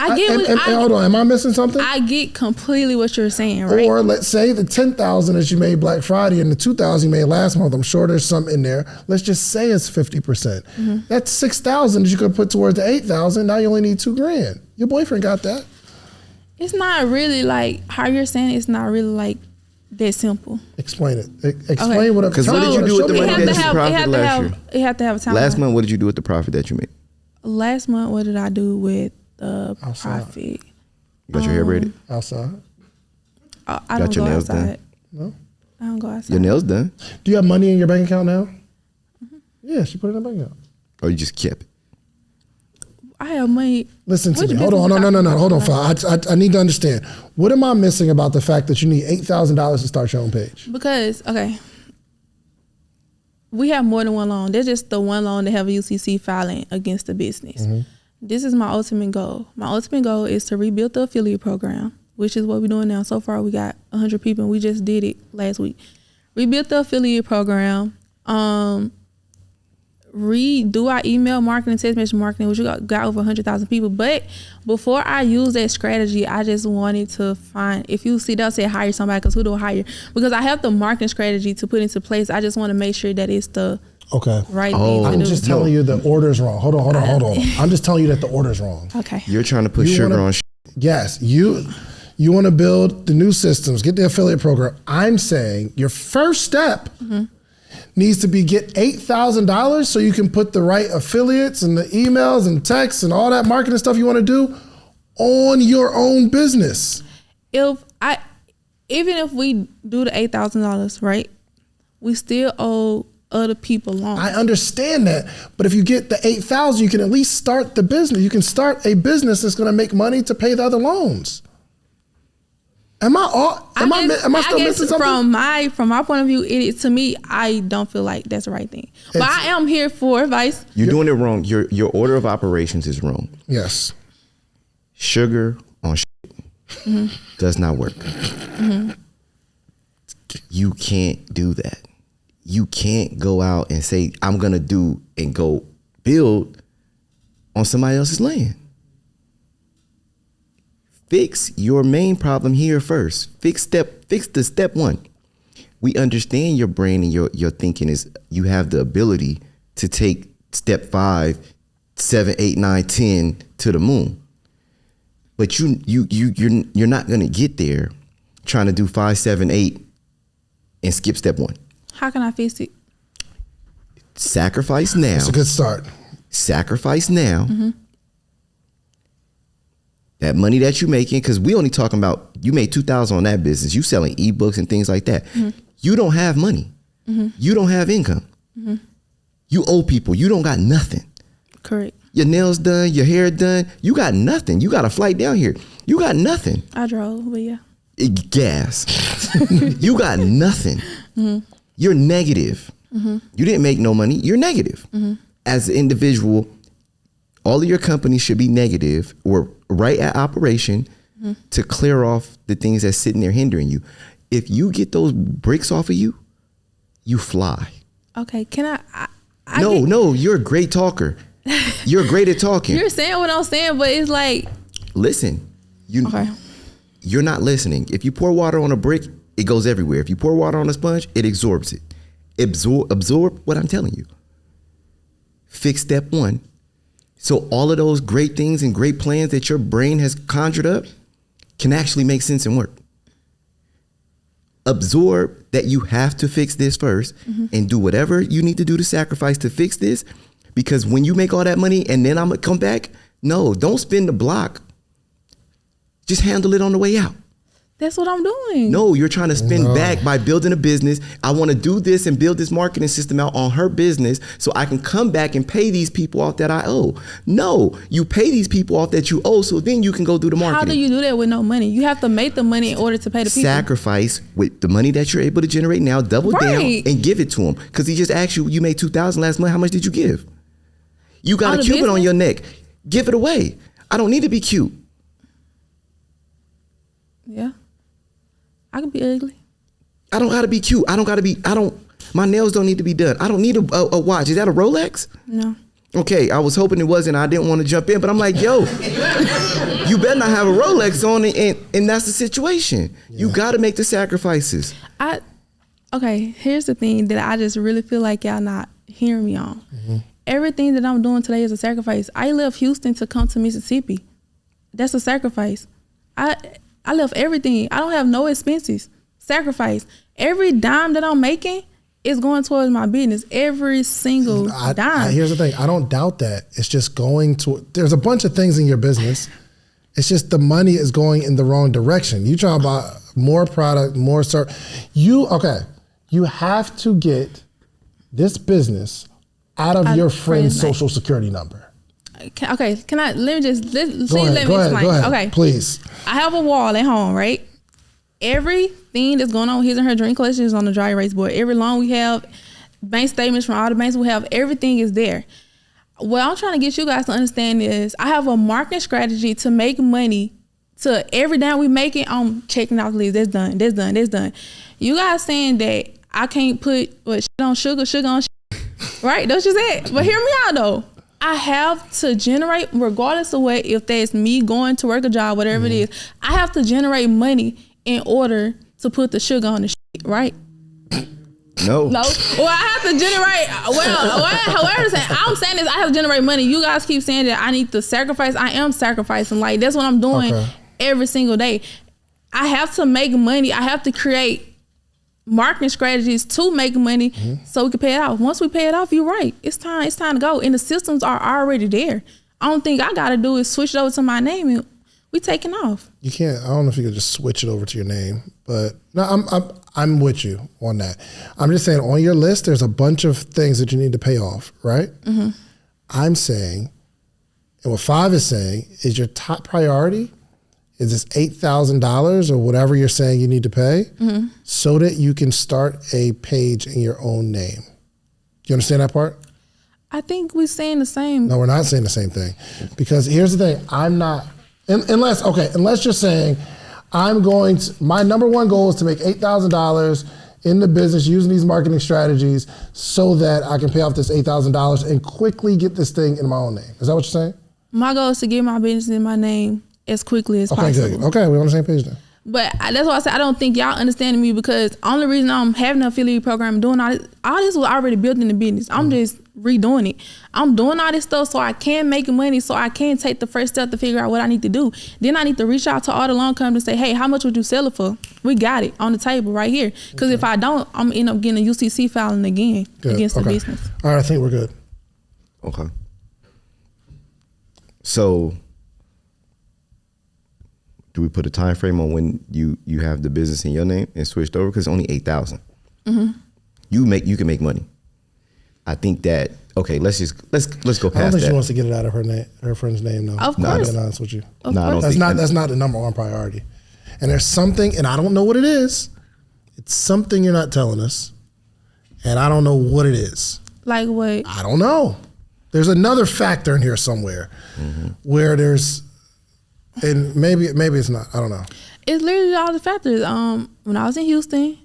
Hold on, am I missing something? I get completely what you're saying, right? Or let's say the $10,000 that you made Black Friday and the $2,000 you made last month, I'm sure there's something in there. Let's just say it's 50%. That's $6,000 that you could put towards the $8,000. Now you only need $2,000. Your boyfriend got that. It's not really like how you're saying. It's not really like that simple. Explain it. Explain what. Because what did you do with the money that you profited last year? It had to have a time. Last month, what did you do with the profit that you made? Last month, what did I do with the Outside. profit? You got your hair braided? Outside. I don't your go nails outside. done? No. I don't go outside. Your nails done? Do you have money in your bank account now? Yeah, she put it in the bank account. Or you just kept it? I have money. Listen to Which me. Hold on. No. Hold on, Fa. I need to understand. What am I missing about the fact that you need $8,000 to start your own page? Because, okay, we have more than one loan. There's just the one loan that have a UCC filing against the business. This is my ultimate goal. My ultimate goal is to rebuild the affiliate program, which is what we're doing now. So far, we got 100 people, and we just did it last week. Rebuild the affiliate program. Redo our email marketing, text message marketing, which we got over 100,000 people. But before I use that strategy, I just wanted to find, if you see, they'll say hire somebody, because who do I hire? Because I have the marketing strategy to put into place. I just want to make sure that it's the right thing to I'm do. just telling you the order's wrong. Hold on. I'm just telling you that the order's wrong. Okay. You're trying to put sugar on Yes, you want to build the new systems, get the affiliate program. I'm saying your first step needs to be get $8,000 so you can put the right affiliates and the emails and texts and all that marketing stuff you want to do on your own business. Even if we do the $8,000, right, we still owe other people loans. I understand that, but if you get the $8,000, you can at least start the business. You can start a business that's going to make money to pay the other loans. Am I still missing something? From my point of view, to me, I don't feel like that's the right thing. But I am here for advice. You're doing it wrong. Your order of operations is wrong. Yes. Sugar on does not work. You can't do that. You can't go out and say, I'm going to do and go build on somebody else's land. Fix your main problem here first. Fix the step one. We understand your brain and your thinking is you have the ability to take step 5, 7, 8, 9, 10 to the moon. But you're not gonna get there trying to do 5, 7, 8 and skip step 1. How can I fix it? Sacrifice now. That's a good start. Sacrifice now. That money that you're making, because we only talking about you made $2,000 on that business. You selling ebooks and things like that. You don't have money. You don't have income. You owe people. You don't got nothing. Correct. Your nails done, your hair done. You got nothing. You got a flight down here. You got nothing. I drove, but yeah. Gas. You got nothing. You're negative. You didn't make no money. You're negative. As an individual, all of your companies should be negative or right at operation to clear off the things that's sitting there hindering you. If you get those bricks off of you, you fly. Okay, can I No, you're a great talker. You're great at talking. You're saying what I'm saying, but it's like, listen, you're not listening. If you pour water on a brick, it goes everywhere. If you pour water on a sponge, it absorbs it. Absorb what I'm telling you. Fix step 1. So all of those great things and great plans that your brain has conjured up can actually make sense and work. Absorb that you have to fix this first and do whatever you need to do to sacrifice to fix this. Because when you make all that money and then I'm going to come back, no, don't spin the block. Just handle it on the way out. That's what I'm doing. No, you're trying to spend back by building a business. I want to do this and build this marketing system out on her business so I can come back and pay these people off that I owe. No, you pay these people off that you owe so then you can go do the marketing. How do you do that with no money? You have to make the money in order to pay the people. Sacrifice with the money that you're able to generate now, double down and give it to him. Because he just asked you made $2,000 last month. How much did you give? You got a Cupid on your neck. Give it away. I don't need to be cute. Yeah. I could be ugly. I don't gotta be cute. My nails don't need to be done. I don't need a watch. Is that a Rolex? No. Okay, I was hoping it wasn't. I didn't want to jump in, but I'm like, yo, you better not have a Rolex on it, and that's the situation. Yeah. You gotta make the sacrifices. Okay, here's the thing that I just really feel like y'all not hearing me on. Mm-hmm. Everything that I'm doing today is a sacrifice. I left Houston to come to Mississippi. That's a sacrifice. I left everything. I don't have no expenses. Sacrifice. Every dime that I'm making is going towards my business. Every single dime. Here's the thing. I don't doubt that. It's just going to, there's a bunch of things in your business. It's just the money is going in the wrong direction. You trying to buy more product, more service. You have to get this business out of your friend's social security number. Let me explain. Go ahead, okay, please. I have a wall at home, right? Everything that's going on with his and her drink collection is on the dry erase board. Every loan we have, bank statements from all the banks we have, everything is there. What I'm trying to get you guys to understand is I have a marketing strategy to make money. To every dime we make it, I'm checking out the list. That's done. That's done. That's done. You guys saying that I can't put shit on sugar on shit, right? That's just it. But hear me out though. I have to generate, regardless of what, if that's me going to work a job, whatever it is, I have to generate money in order to put the sugar on the shit, right? No. Well, I have to generate, I'm saying this, I have to generate money. You guys keep saying that I need to sacrifice. I am sacrificing. Like, that's what I'm doing every single day. I have to make money. I have to create marketing strategies to make money so we can pay it off. Once we pay it off, you're right. It's time to go. And the systems are already there. I don't think I got to do is switch it over to my name and we taking off. You can't, I don't know if you could just switch it over to your name, but no, I'm with you on that. I'm just saying on your list, there's a bunch of things that you need to pay off, right? Mm-hmm. I'm saying, and what 5 is saying is your top priority is this $8,000 or whatever you're saying you need to pay so that you can start a page in your own name. You understand that part? I think we're saying the same. No, we're not saying the same thing. Because here's the thing, I'm not, unless you're saying, my number one goal is to make $8,000 in the business using these marketing strategies so that I can pay off this $8,000 and quickly get this thing in my own name. Is that what you're saying? My goal is to get my business in my name as quickly as possible. Good. Okay, we're on the same page then. But that's why I said I don't think y'all understanding me, because only reason I'm having an affiliate program and doing all this was already built in the business. I'm just redoing it. I'm doing all this stuff so I can make money, so I can take the first step to figure out what I need to do. Then I need to reach out to all the loan companies and say, hey, how much would you sell it for? We got it on the table right here. Because if I don't, I'm end up getting a UCC filing again against the business. All right, I think we're good. Okay. So do we put a time frame on when you have the business in your name and switched over? Because it's only $8,000. You can make money. I think that let's go past that. I don't think she wants to get it out of her friend's name though. Of course. To be honest with you. That's not the number one priority. And there's something, and I don't know what it is. It's something you're not telling us, and I don't know what it is. Like what? I don't know. There's another factor in here somewhere where there's. And maybe it's not. I don't know. It's literally all the factors. When I was in Houston,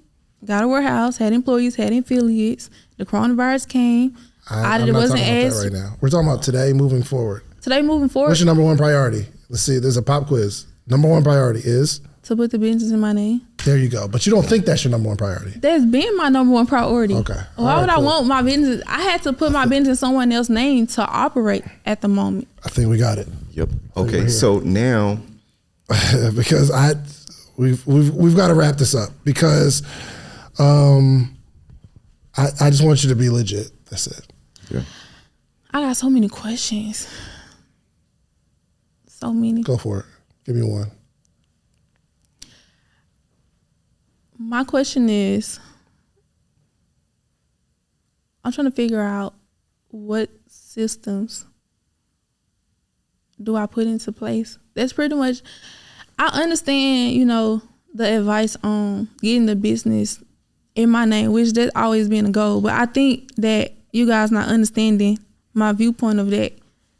got a warehouse, had employees, had affiliates. The coronavirus came. I'm not talking about that right now. We're talking about today moving forward. What's your number one priority? Let's see. There's a pop quiz. Number one priority is? To put the business in my name. There you go. But you don't think that's your number one priority? That's been my number one priority. Okay. Why would I want my business? I had to put my business in someone else's name to operate at the moment. I think we got it. Yep. Okay. So now, because we've got to wrap this up because I just want you to be legit. That's it. Yeah. I got so many questions. So many. Go for it. Give me one. My question is, I'm trying to figure out what systems do I put into place. That's pretty much, I understand, the advice on getting the business in my name, which that's always been a goal. But I think that you guys not understanding my viewpoint of that,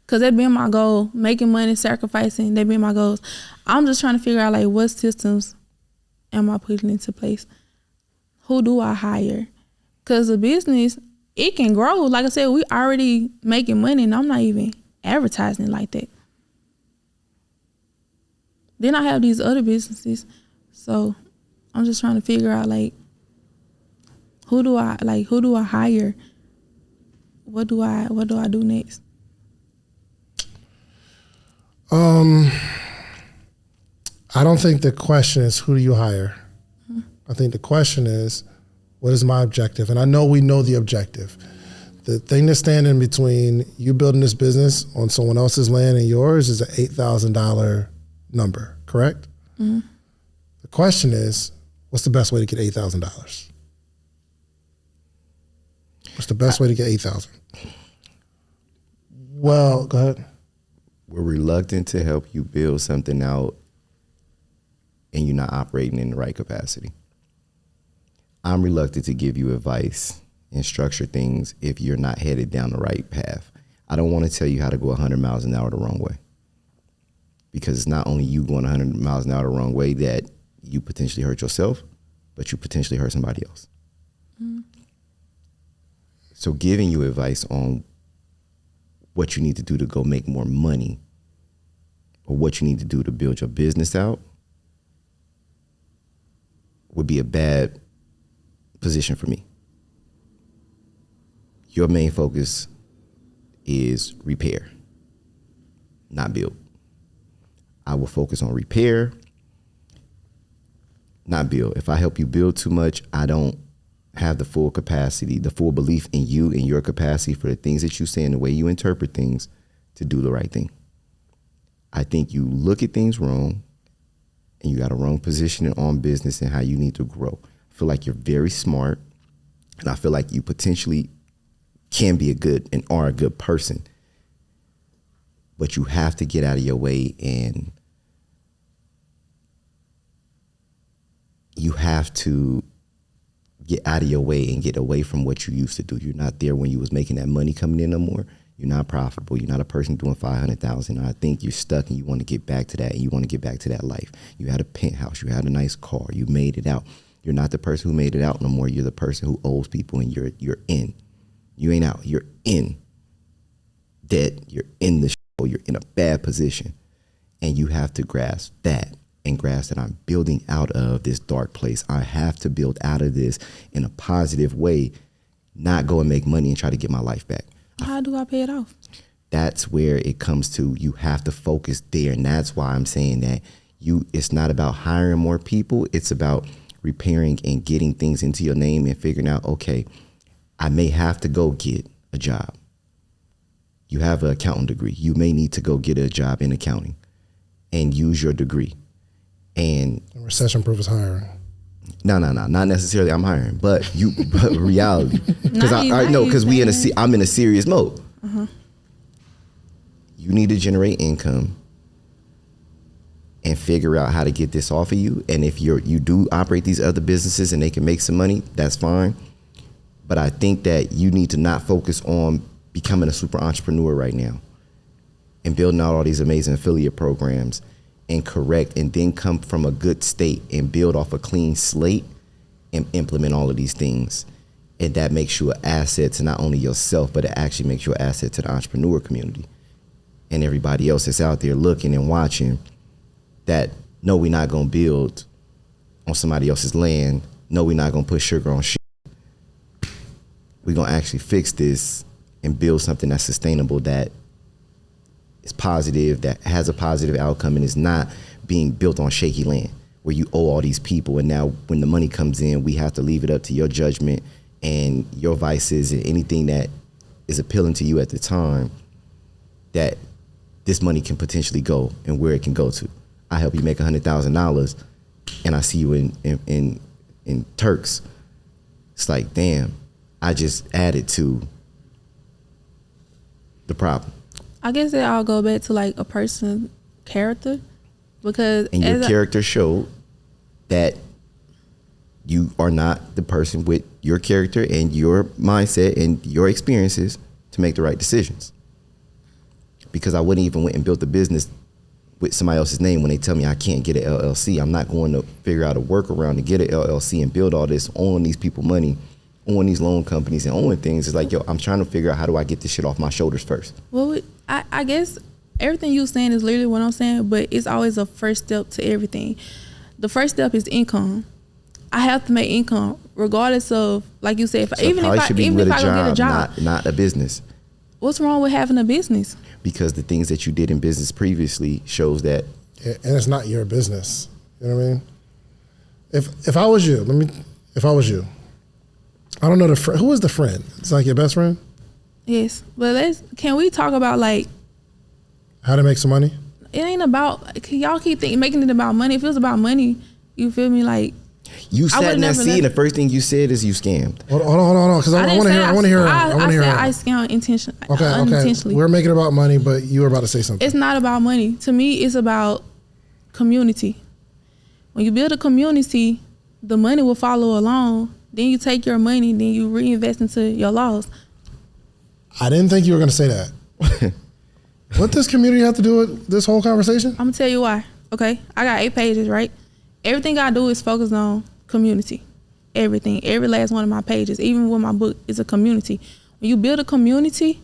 because that been my goal, making money, sacrificing, that been my goals. I'm just trying to figure out like what systems am I putting into place? Who do I hire? Because the business, it can grow. Like I said, we already making money and I'm not even advertising like that. Then I have these other businesses. So I'm just trying to figure out like, who do I hire? What do I do next? I don't think the question is who do you hire? Mm-hmm. I think the question is, what is my objective? And I know we know the objective. The thing that's standing between you building this business on someone else's land and yours is an $8,000 number, correct? Mm-hmm. The question is, what's the best way to get $8,000? What's the best way to get $8,000? Well, go ahead. We're reluctant to help you build something out and you're not operating in the right capacity. I'm reluctant to give you advice and structure things if you're not headed down the right path. I don't want to tell you how to go 100 miles an hour the wrong way, because it's not only you going 100 miles an hour the wrong way that you potentially hurt yourself, but you potentially hurt somebody else. Mm-hmm. So giving you advice on what you need to do to go make more money or what you need to do to build your business out would be a bad position for me. Your main focus is repair, not build. I will focus on repair, not build. If I help you build too much, I don't have the full capacity, the full belief in you and your capacity for the things that you say and the way you interpret things to do the right thing. I think you look at things wrong and you got a wrong position on business and how you need to grow. I feel like you're very smart, and I feel like you potentially can be a good and are a good person, but you have to get out of your way and you have to get out of your way and get away from what you used to do. You're not there when you was making that money coming in no more. You're not profitable. You're not a person doing 500,000. I think you're stuck and you want to get back to that. And you want to get back to that life. You had a penthouse. You had a nice car. You made it out. You're not the person who made it out no more. You're the person who owes people, and you're in. You ain't out. You're in. Dead. You're in the show. You're in a bad position. And you have to grasp that. And grasp that I'm building out of this dark place. I have to build out of this in a positive way, not go and make money and try to get my life back. How do I pay it off? That's where it comes to. You have to focus there. And that's why I'm saying that it's not about hiring more people. It's about repairing and getting things into your name and figuring out, okay, I may have to go get a job. You have an accounting degree. You may need to go get a job in accounting and use your degree. And recession-proof is hiring. No, not necessarily. I'm hiring, but reality, because I know, because I'm in a serious mode. Uh-huh. You need to generate income and figure out how to get this off of you. And if you do operate these other businesses and they can make some money, that's fine. But I think that you need to not focus on becoming a super entrepreneur right now and building out all these amazing affiliate programs and correct, and then come from a good state and build off a clean slate and implement all of these things. And that makes you an asset to not only yourself, but it actually makes you an asset to the entrepreneur community and everybody else that's out there looking and watching that, no, we're not going to build on somebody else's land. No, we're not going to put sugar on shit. We're going to actually fix this and build something that's sustainable, that is positive, that has a positive outcome, and is not being built on shaky land where you owe all these people. And now when the money comes in, we have to leave it up to your judgment and your vices and anything that is appealing to you at the time that this money can potentially go and where it can go to. I help you make $100,000 and I see you in and Turks, it's like, damn, I just added to the problem. I guess it all go back to like a person's character, because And your character showed that you are not the person with your character and your mindset and your experiences to make the right decisions. Because I wouldn't even went and built a business with somebody else's name when they tell me I can't get an LLC. I'm not going to figure out a workaround to get an LLC and build all this on these people money, on these loan companies and on things. It's like, yo, I'm trying to figure out how do I get this shit off my shoulders first. Well, I guess everything you're saying is literally what I'm saying, but it's always a first step to everything. The first step is income. I have to make income regardless of, like you said, even if I go get a job, not a business. What's wrong with having a business? Because the things that you did in business previously shows that. Yeah, and it's not your business. You know what I mean? If I was you, if I was you, I don't know who is the friend? It's like your best friend? Yes, but can we talk about like how to make some money? It ain't about, y'all keep making it about money. If it was about money, you feel me? Like, you sat in that seat and the first thing you said is you scammed. Hold on, because I want to hear her. I said I scammed unintentionally. We're making it about money, but you were about to say something. It's not about money. To me, it's about community. When you build a community, the money will follow along. Then you take your money, then you reinvest into your laws. I didn't think you were going to say that. What does community have to do with this whole conversation? I'm going to tell you why. Okay? I got 8 pages, right? Everything I do is focused on community. Everything. Every last one of my pages, even with my book, is a community. When you build a community,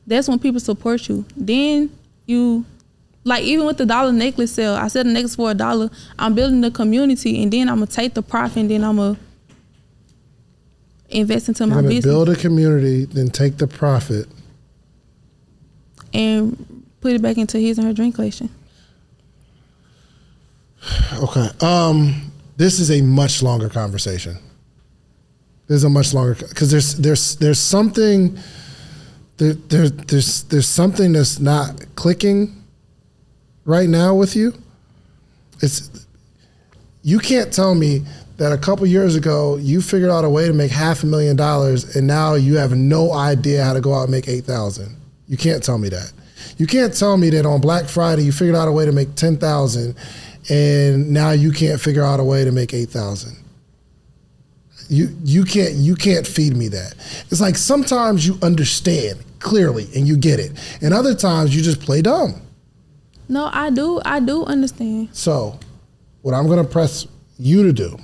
that's when people support you. Then you, like even with the dollar necklace sale, I said the necklace for $1. I'm building the community, and then I'm going to take the profit, and then I'm going to invest into my business. Build a community, then take the profit. And put it back into his and her drink collection. Okay. This is a much longer conversation. There's something there's something that's not clicking right now with you. You can't tell me that a couple years ago you figured out a way to make $500,000 and now you have no idea how to go out and make $8,000. You can't tell me that. You can't tell me that on Black Friday you figured out a way to make $10,000 and now you can't figure out a way to make $8,000. You can't feed me that. It's like sometimes you understand clearly and you get it, and other times you just play dumb. No, I do understand. So, what I'm going to press you to do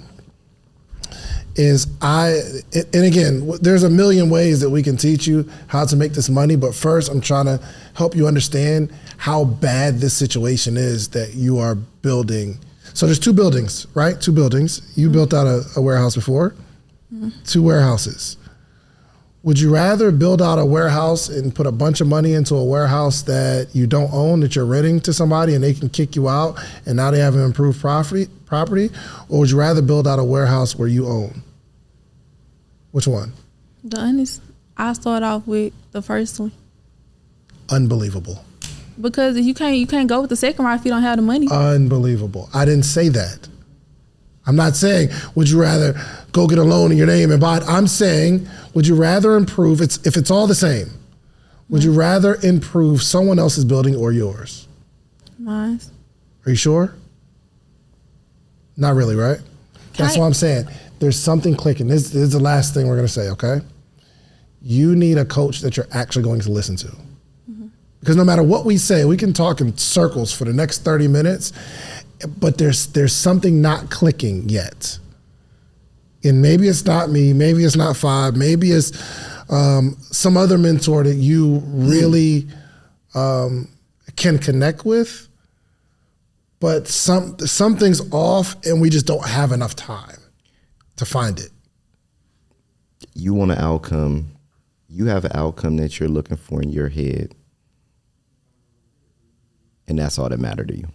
is and again, there's a million ways that we can teach you how to make this money, but first I'm trying to help you understand how bad this situation is that you are building. So there's 2 buildings, right? 2 buildings. You built out a warehouse before, 2 warehouses. Would you rather build out a warehouse and put a bunch of money into a warehouse that you don't own, that you're renting to somebody and they can kick you out and now they have an improved property? Or would you rather build out a warehouse where you own? Which one? The honest, I start off with the first one. Unbelievable. Because you can't go with the second route if you don't have the money. Unbelievable. I didn't say that. I'm not saying, would you rather go get a loan in your name and buy it? I'm saying, would you rather improve, if it's all the same, would you rather improve someone else's building or yours? Mine. Are you sure? Not really, right? That's what I'm saying. There's something clicking. This is the last thing we're going to say, okay? You need a coach that you're actually going to listen to. Because no matter what we say, we can talk in circles for the next 30 minutes, but there's something not clicking yet. And maybe it's not me, maybe it's not Five, maybe it's some other mentor that you really can connect with, but something's off and we just don't have enough time to find it. You want an outcome, you have an outcome that you're looking for in your head. And that's all that matters to you.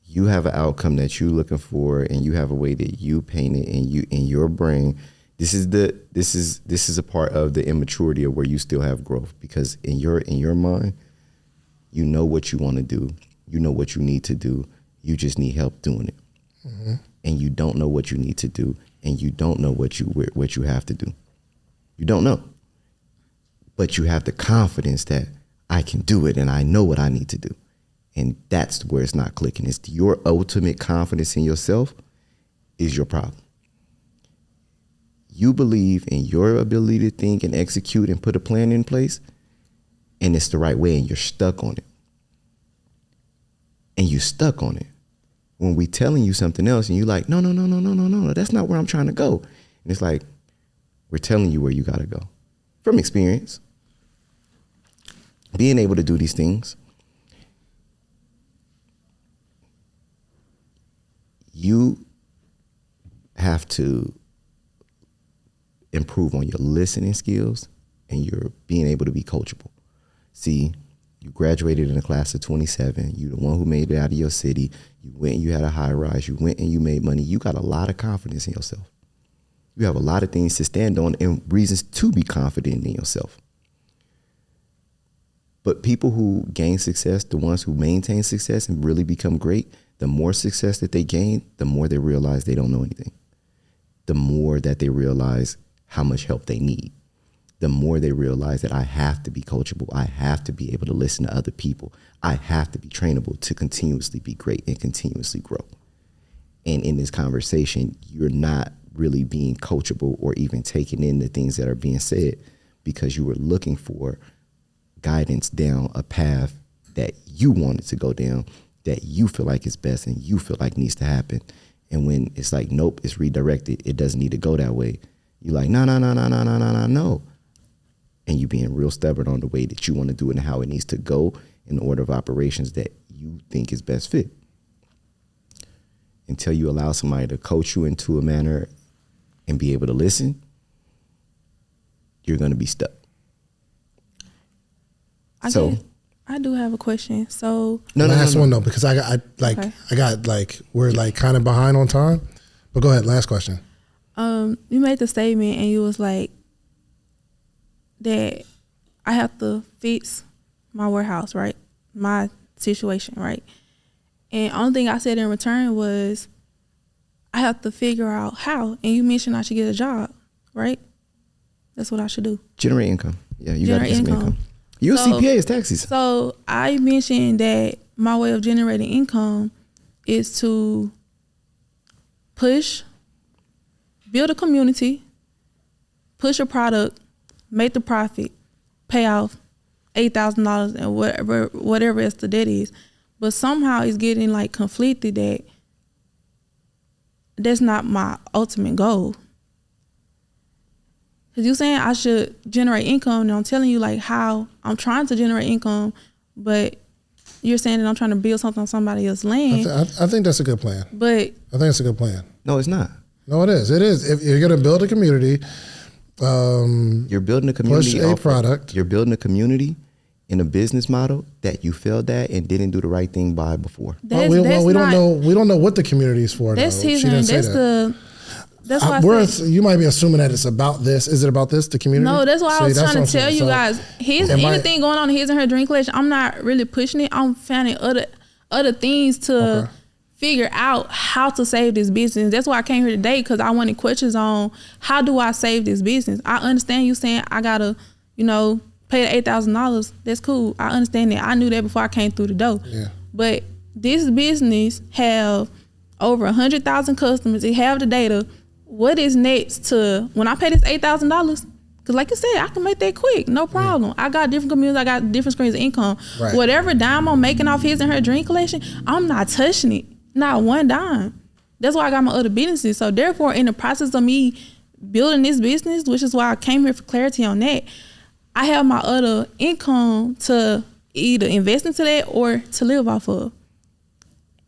You have an outcome that you're looking for, and you have a way that you paint it in your brain. This is a part of the immaturity of where you still have growth, because in your mind, you know what you want to do, you know what you need to do. You just need help doing it. and you don't know what you need to do, and you don't know what you have to do. You don't know. But you have the confidence that I can do it and I know what I need to do. And that's where it's not clicking. It's your ultimate confidence in yourself is your problem. You believe in your ability to think and execute and put a plan in place, and it's the right way, and you're stuck on it. And you stuck on it. When we telling you something else and you like, no, that's not where I'm trying to go. And it's like, we're telling you where you got to go. From experience, being able to do these things, you have to improve on your listening skills and your being able to be coachable. See, you graduated in a class of 27. You the one who made it out of your city. You went and you had a high rise. You went and you made money. You got a lot of confidence in yourself. You have a lot of things to stand on and reasons to be confident in yourself. But people who gain success, the ones who maintain success and really become great, the more success that they gain, the more they realize they don't know anything. The more that they realize how much help they need. The more they realize that I have to be coachable. I have to be able to listen to other people. I have to be trainable to continuously be great and continuously grow. And in this conversation, you're not really being coachable or even taking in the things that are being said because you were looking for guidance down a path that you wanted to go down, that you feel like is best and you feel like needs to happen. And when it's like, nope, it's redirected, it doesn't need to go that way. You're like, no. And you being real stubborn on the way that you want to do it and how it needs to go in the order of operations that you think is best fit. Until you allow somebody to coach you into a manner and be able to listen, you're going to be stuck. I do have a question. So last one though, because we're like kind of behind on time. But go ahead, last question. You made the statement and you was like that I have to fix my warehouse, right? My situation, right? And only thing I said in return was I have to figure out how. And you mentioned I should get a job, right? That's what I should do. Generate income. Yeah, you got to get some income. Your CPA is taxes. So I mentioned that my way of generating income is to build a community, push a product, make the profit, pay off $8,000 and whatever else the debt is. But somehow it's getting like conflicted that that's not my ultimate goal. Because you're saying I should generate income, and I'm telling you like how I'm trying to generate income, but you're saying that I'm trying to build something on somebody else's land. I think that's a good plan. But I think it's a good plan. No, it's not. No, it is. It is. If you're going to build a community, you're building a community. Push a product. You're building a community in a business model that you failed at and didn't do the right thing by before. We don't know. We don't know what the community is for. That's though. That's why you might be assuming that it's about this. Is it about this, the community? No, that's why I was trying to tell you guys. Anything going on in his and her dream collection, I'm not really pushing it. I'm finding other things to figure out how to save this business. That's why I came here today, because I wanted questions on how do I save this business. I understand you saying I gotta, pay the $8,000. That's cool. I understand that. I knew that before I came through the door. Yeah. But this business have over 100,000 customers. It have the data. What is next to when I pay this $8,000? Because like you said, I can make that quick, no problem. Yeah. I got different communities, I got different streams of income. Right. Whatever dime I'm making off his and her dream collection, I'm not touching it, not one dime. That's why I got my other businesses. So therefore, in the process of me building this business, which is why I came here for clarity on that, I have my other income to either invest into that or to live off of.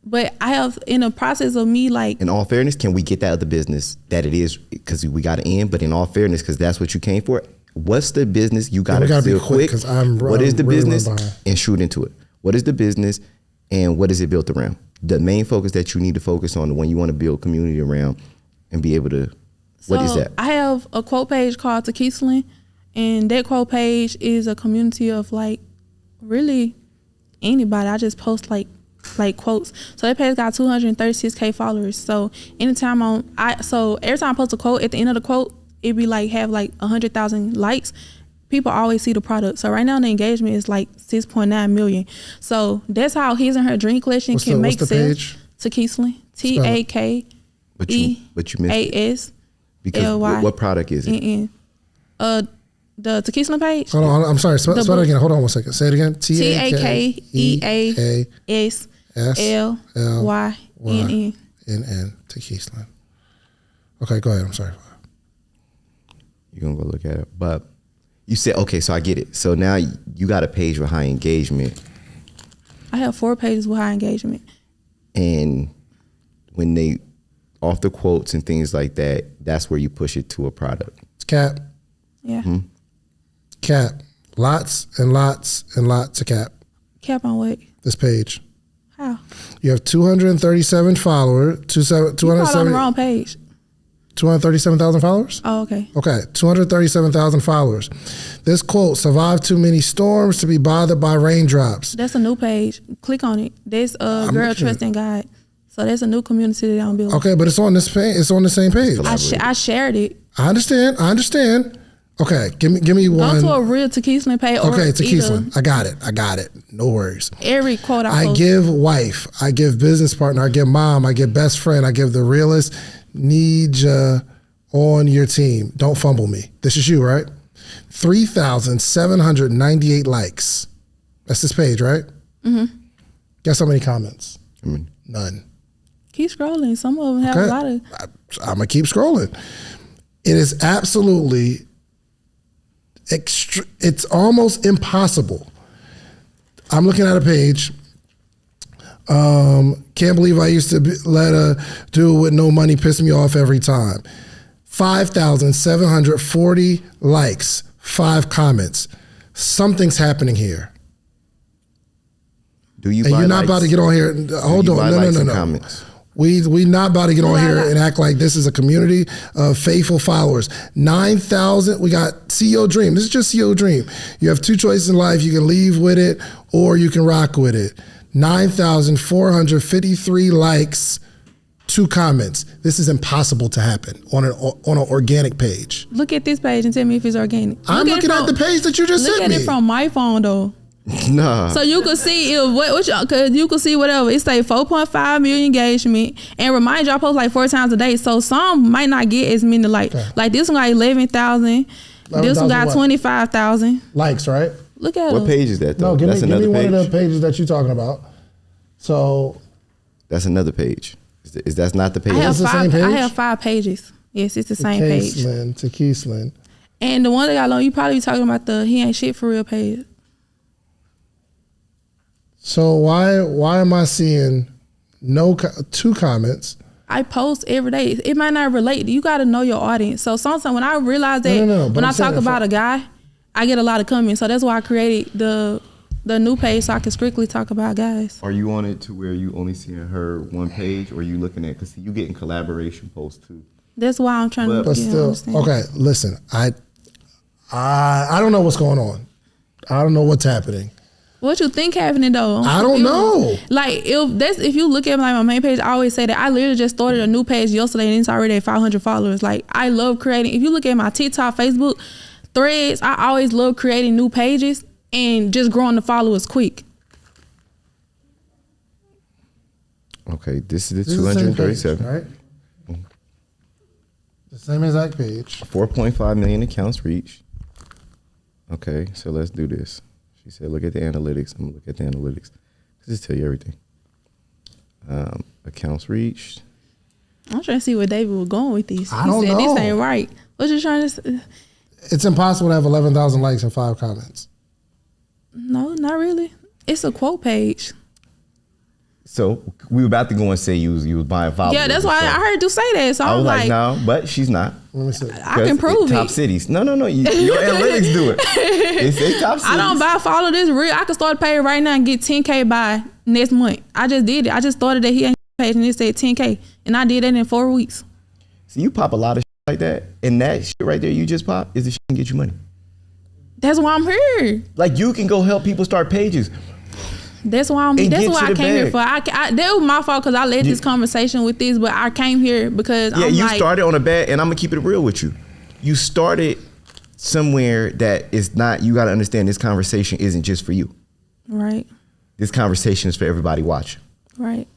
But I have, in the process of me like... In all fairness, can we get that other business that it is, because we got to end, but in all fairness, because that's what you came for, what's the business? You got to be quick. What is the business? And shoot into it. What is the business and what is it built around? The main focus that you need to focus on, the one you want to build community around and be able to... What is that? I have a quote page called Takeaslynn, and that quote page is a community of like really anybody. I just post like like quotes. So that page got 236K followers. So anytime every time I post a quote, at the end of the quote, it be like have like 100,000 likes. People always see the product. So right now the engagement is like 6.9 million. So that's how his and her dream collection can make sales. Page? Takeaslynn. Takeaslynn. But you missed it. Because what product is it? The Takeaslynn page. Hold on, I'm sorry. Spell it again. Hold on 1 second. Say it again. Takeaslynn. Takeaslynn. Okay, go ahead. I'm sorry. You're gonna go look at it, but you said okay. So I get it. So now you got a page with high engagement. I have 4 pages with high engagement. And when they off the quotes and things like that, that's where you push it to a product. It's cap. Yeah. Mm-hmm. Cap. Lots and lots and lots of cap. Cap on what? This page. How? You have 237 followers. You called on the wrong page. 237,000 followers? Oh, okay. Okay, 237,000 followers. This quote, survived too many storms to be bothered by raindrops. That's a new page. Click on it. There's a Girl Trust and Guide. So there's a new community that I'm building. Okay, but it's on this page. It's on the same page. I shared it. I understand. Okay, give me one. Go to a real Takeaslynn page. Okay, Takeaslynn. I got it. No worries. Every quote I post. give wife, I give business partner, I give mom, I give best friend, I give the realist. Need ya on your team. Don't fumble me. This is you, right? 3,798 likes. That's this page, right? Mm-hmm. Guess how many comments? None. Keep scrolling. Some of them have a lot of. I'm gonna keep scrolling. It is absolutely it's almost impossible. I'm looking at a page. Can't believe I used to let her do it with no money, piss me off every time. 5,740 likes, 5 comments. Something's happening here. Do you? And you're not about to get on here. Hold on, no. Comments? We not about to get on here and act like this is a community of faithful followers. 9,000. We got CEO Dream. This is just CEO Dream. You have 2 choices in life. You can leave with it, or you can rock with it. 9,453 likes, 2 comments. This is impossible to happen on an organic page. Look at this page and tell me if it's organic. I'm looking at the page that you just sent me. Look at it from my phone though. Nah. So you can see cause you can see whatever. It say 4.5 million engagement, and remind you I post like 4 times a day. So some might not get as many likes. Okay. Like this one got 11,000. This one got 25,000 likes. Right. Look at what page is that though? No, give me one of the pages that you're talking about. So that's another page. Is that not the page? I have 5 pages. Yes, it's the same page. Takeaslynn. And the one that got long, you probably be talking about the he ain't shit for real page. So why am I seeing 2 comments? I post every day. It might not relate. You got to know your audience. So sometimes when I realize that when I talk about a guy, I get a lot of comments. So that's why I created the new page so I can strictly talk about guys. Are you on it to where you only seeing her one page, or are you looking at, because you getting collaboration posts too? That's why I'm trying to understand. Okay, listen, I don't know what's going on. I don't know what's happening. What you think happening though? I don't know. Like if you look at like my main page, I always say that I literally just started a new page yesterday and it's already at 500 followers. Like I love creating. If you look at my TikTok, Facebook, Threads, I always love creating new pages and just growing the followers quick. Okay, this is the 237. Page, right? Mm-hmm. The same exact page. 4.5 million accounts reached. Okay, so let's do this. She said, look at the analytics. I'm going to look at the analytics. Just tell you everything. Accounts reached. I'm trying to see where David was going with this. I don't know. This ain't right. What you trying to say? It's impossible to have 11,000 likes and 5 comments. No, not really. It's a quote page. So we were about to go and say you was buying followers. Yeah, that's why I heard you say that. So I was like, no, but she's not. Let me see. I can prove top cities. No. Your analytics do it. It's in top cities. I don't buy follow this real. I can start paying right now and get 10K by next month. I just did it. I just started that he ain't page and it said 10K, and I did that in 4 weeks. So you pop a lot of shit like that, and that shit right there you just pop is the shit that get you money. That's why I'm here. Like you can go help people start pages. That's why And that's get what to I the came here bag. for. That was my fault because I led this conversation with this, but I came here because Yeah, I'm you like, started on a bad, and I'm gonna keep it real with you. You started somewhere that is not. You got to understand this conversation isn't just for you. right, This conversation is for everybody watching. right.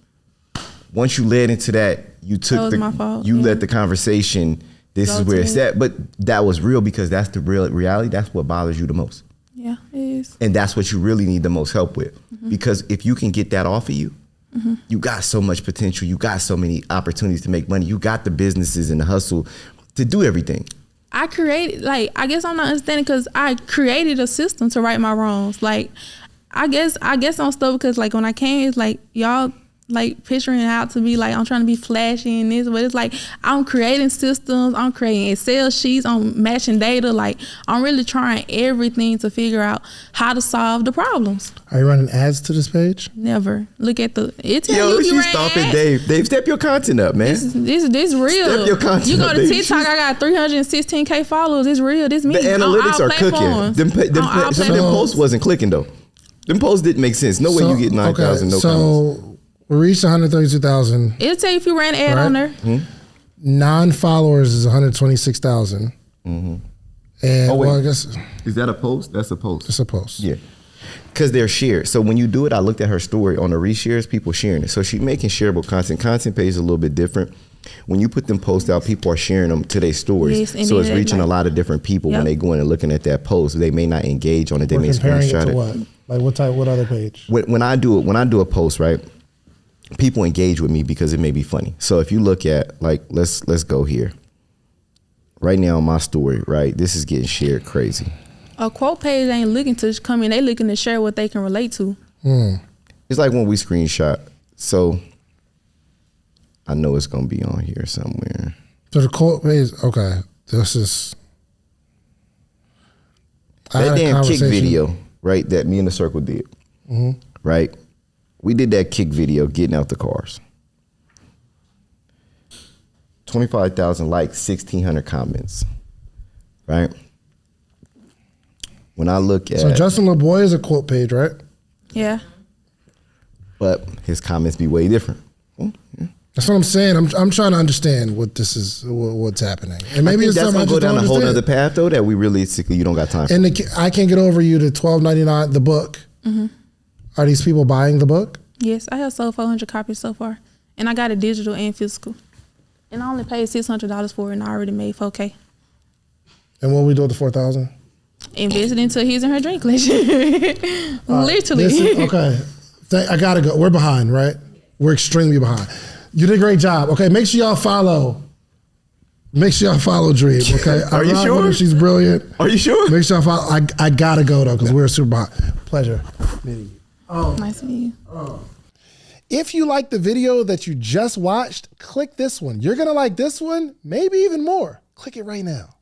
Once you led into that, you took was my fault, you yeah. let the conversation. This Go is where to it's it. at, but that was real because that's the real reality. That's what bothers you the most, Yeah, it is. and that's what you really need the most help with. Mm-hmm. Because if you can get that off of you, you got so much potential. You got so many opportunities to make money. You got the businesses and the hustle to do everything. I created, like, I guess I'm not understanding because I created a system to right my wrongs. Like, I guess I'm stuck because, like, when I came, it's like, y'all, like, picturing it out to be like, I'm trying to be flashy and this, but it's like, I'm creating systems, I'm creating Excel sheets, I'm matching data. Like, I'm really trying everything to figure out how to solve the problems. Are you running ads to this page? Never. Look at the, it tell Yo, you if you she's ran stomping ads. Dave. Dave, step your content up, man. This real. Step your content You go up, to baby. TikTok, I got 316K followers. It's real. This me. The analytics are cooking. Platforms. Some of them platforms. posts wasn't clicking though. Them posts didn't make sense. No way you get 9,000 no comments. So we reached 132,000. It'll tell you if you ran an ad Right. on there. Non-followers is 126,000. And Oh, wait. well, I guess Is that a post? That's a post. it's a post. Yeah. Because they're shared. So when you do it, I looked at her story on the reshares, people sharing it. So she's making shareable content. Content page is a little bit different. When you put them posts out, people are sharing them to their stories. Yes, and So it's then, reaching like- a lot of different people when Yep. they go in and looking at that post. They may not engage on it. They We're may comparing it screenshot to it. what? Like what other page? When I do a post, right, people engage with me because it may be funny. So if you look at, like, let's go here. Right now on my story, right, this is getting shared crazy. A quote page ain't looking to come in. They looking to share what they can relate to. It's like when we screenshot. So I know it's gonna be on here somewhere. So the quote page, okay, this is. I had That a damn kick conversation- video, right, that me and the circle did, right? We did that kick video getting out the cars. 25,000 likes, 1,600 comments, right? When I look at, So Justin LeBoy is a quote page, right? Yeah. but his comments be way different. That's what I'm saying. I'm trying to understand what this is, what's happening, and maybe I think it's that's something I gonna go just don't down a whole understand. other path though that we realistically you don't got time for. And I can't get over you to $12.99 the book. Are these people buying the book? Yes, I have sold 400 copies so far, and I got it digital and physical. And I only paid $600 for it, and I already made $4K. And what we do with the 4,000? Invested into his and her drink collection. Literally. Okay, I gotta go. We're behind, right? We're extremely behind. You did a great job. Okay, make sure y'all follow. Make sure y'all follow Dream. Okay, Are you I sure? love her. She's brilliant. Are you sure? Make sure y'all follow. I gotta go though because we're super behind. Pleasure meeting you. Nice to meet you. If you like the video that you just watched, click this one. You're gonna like this one, maybe even more. Click it right now.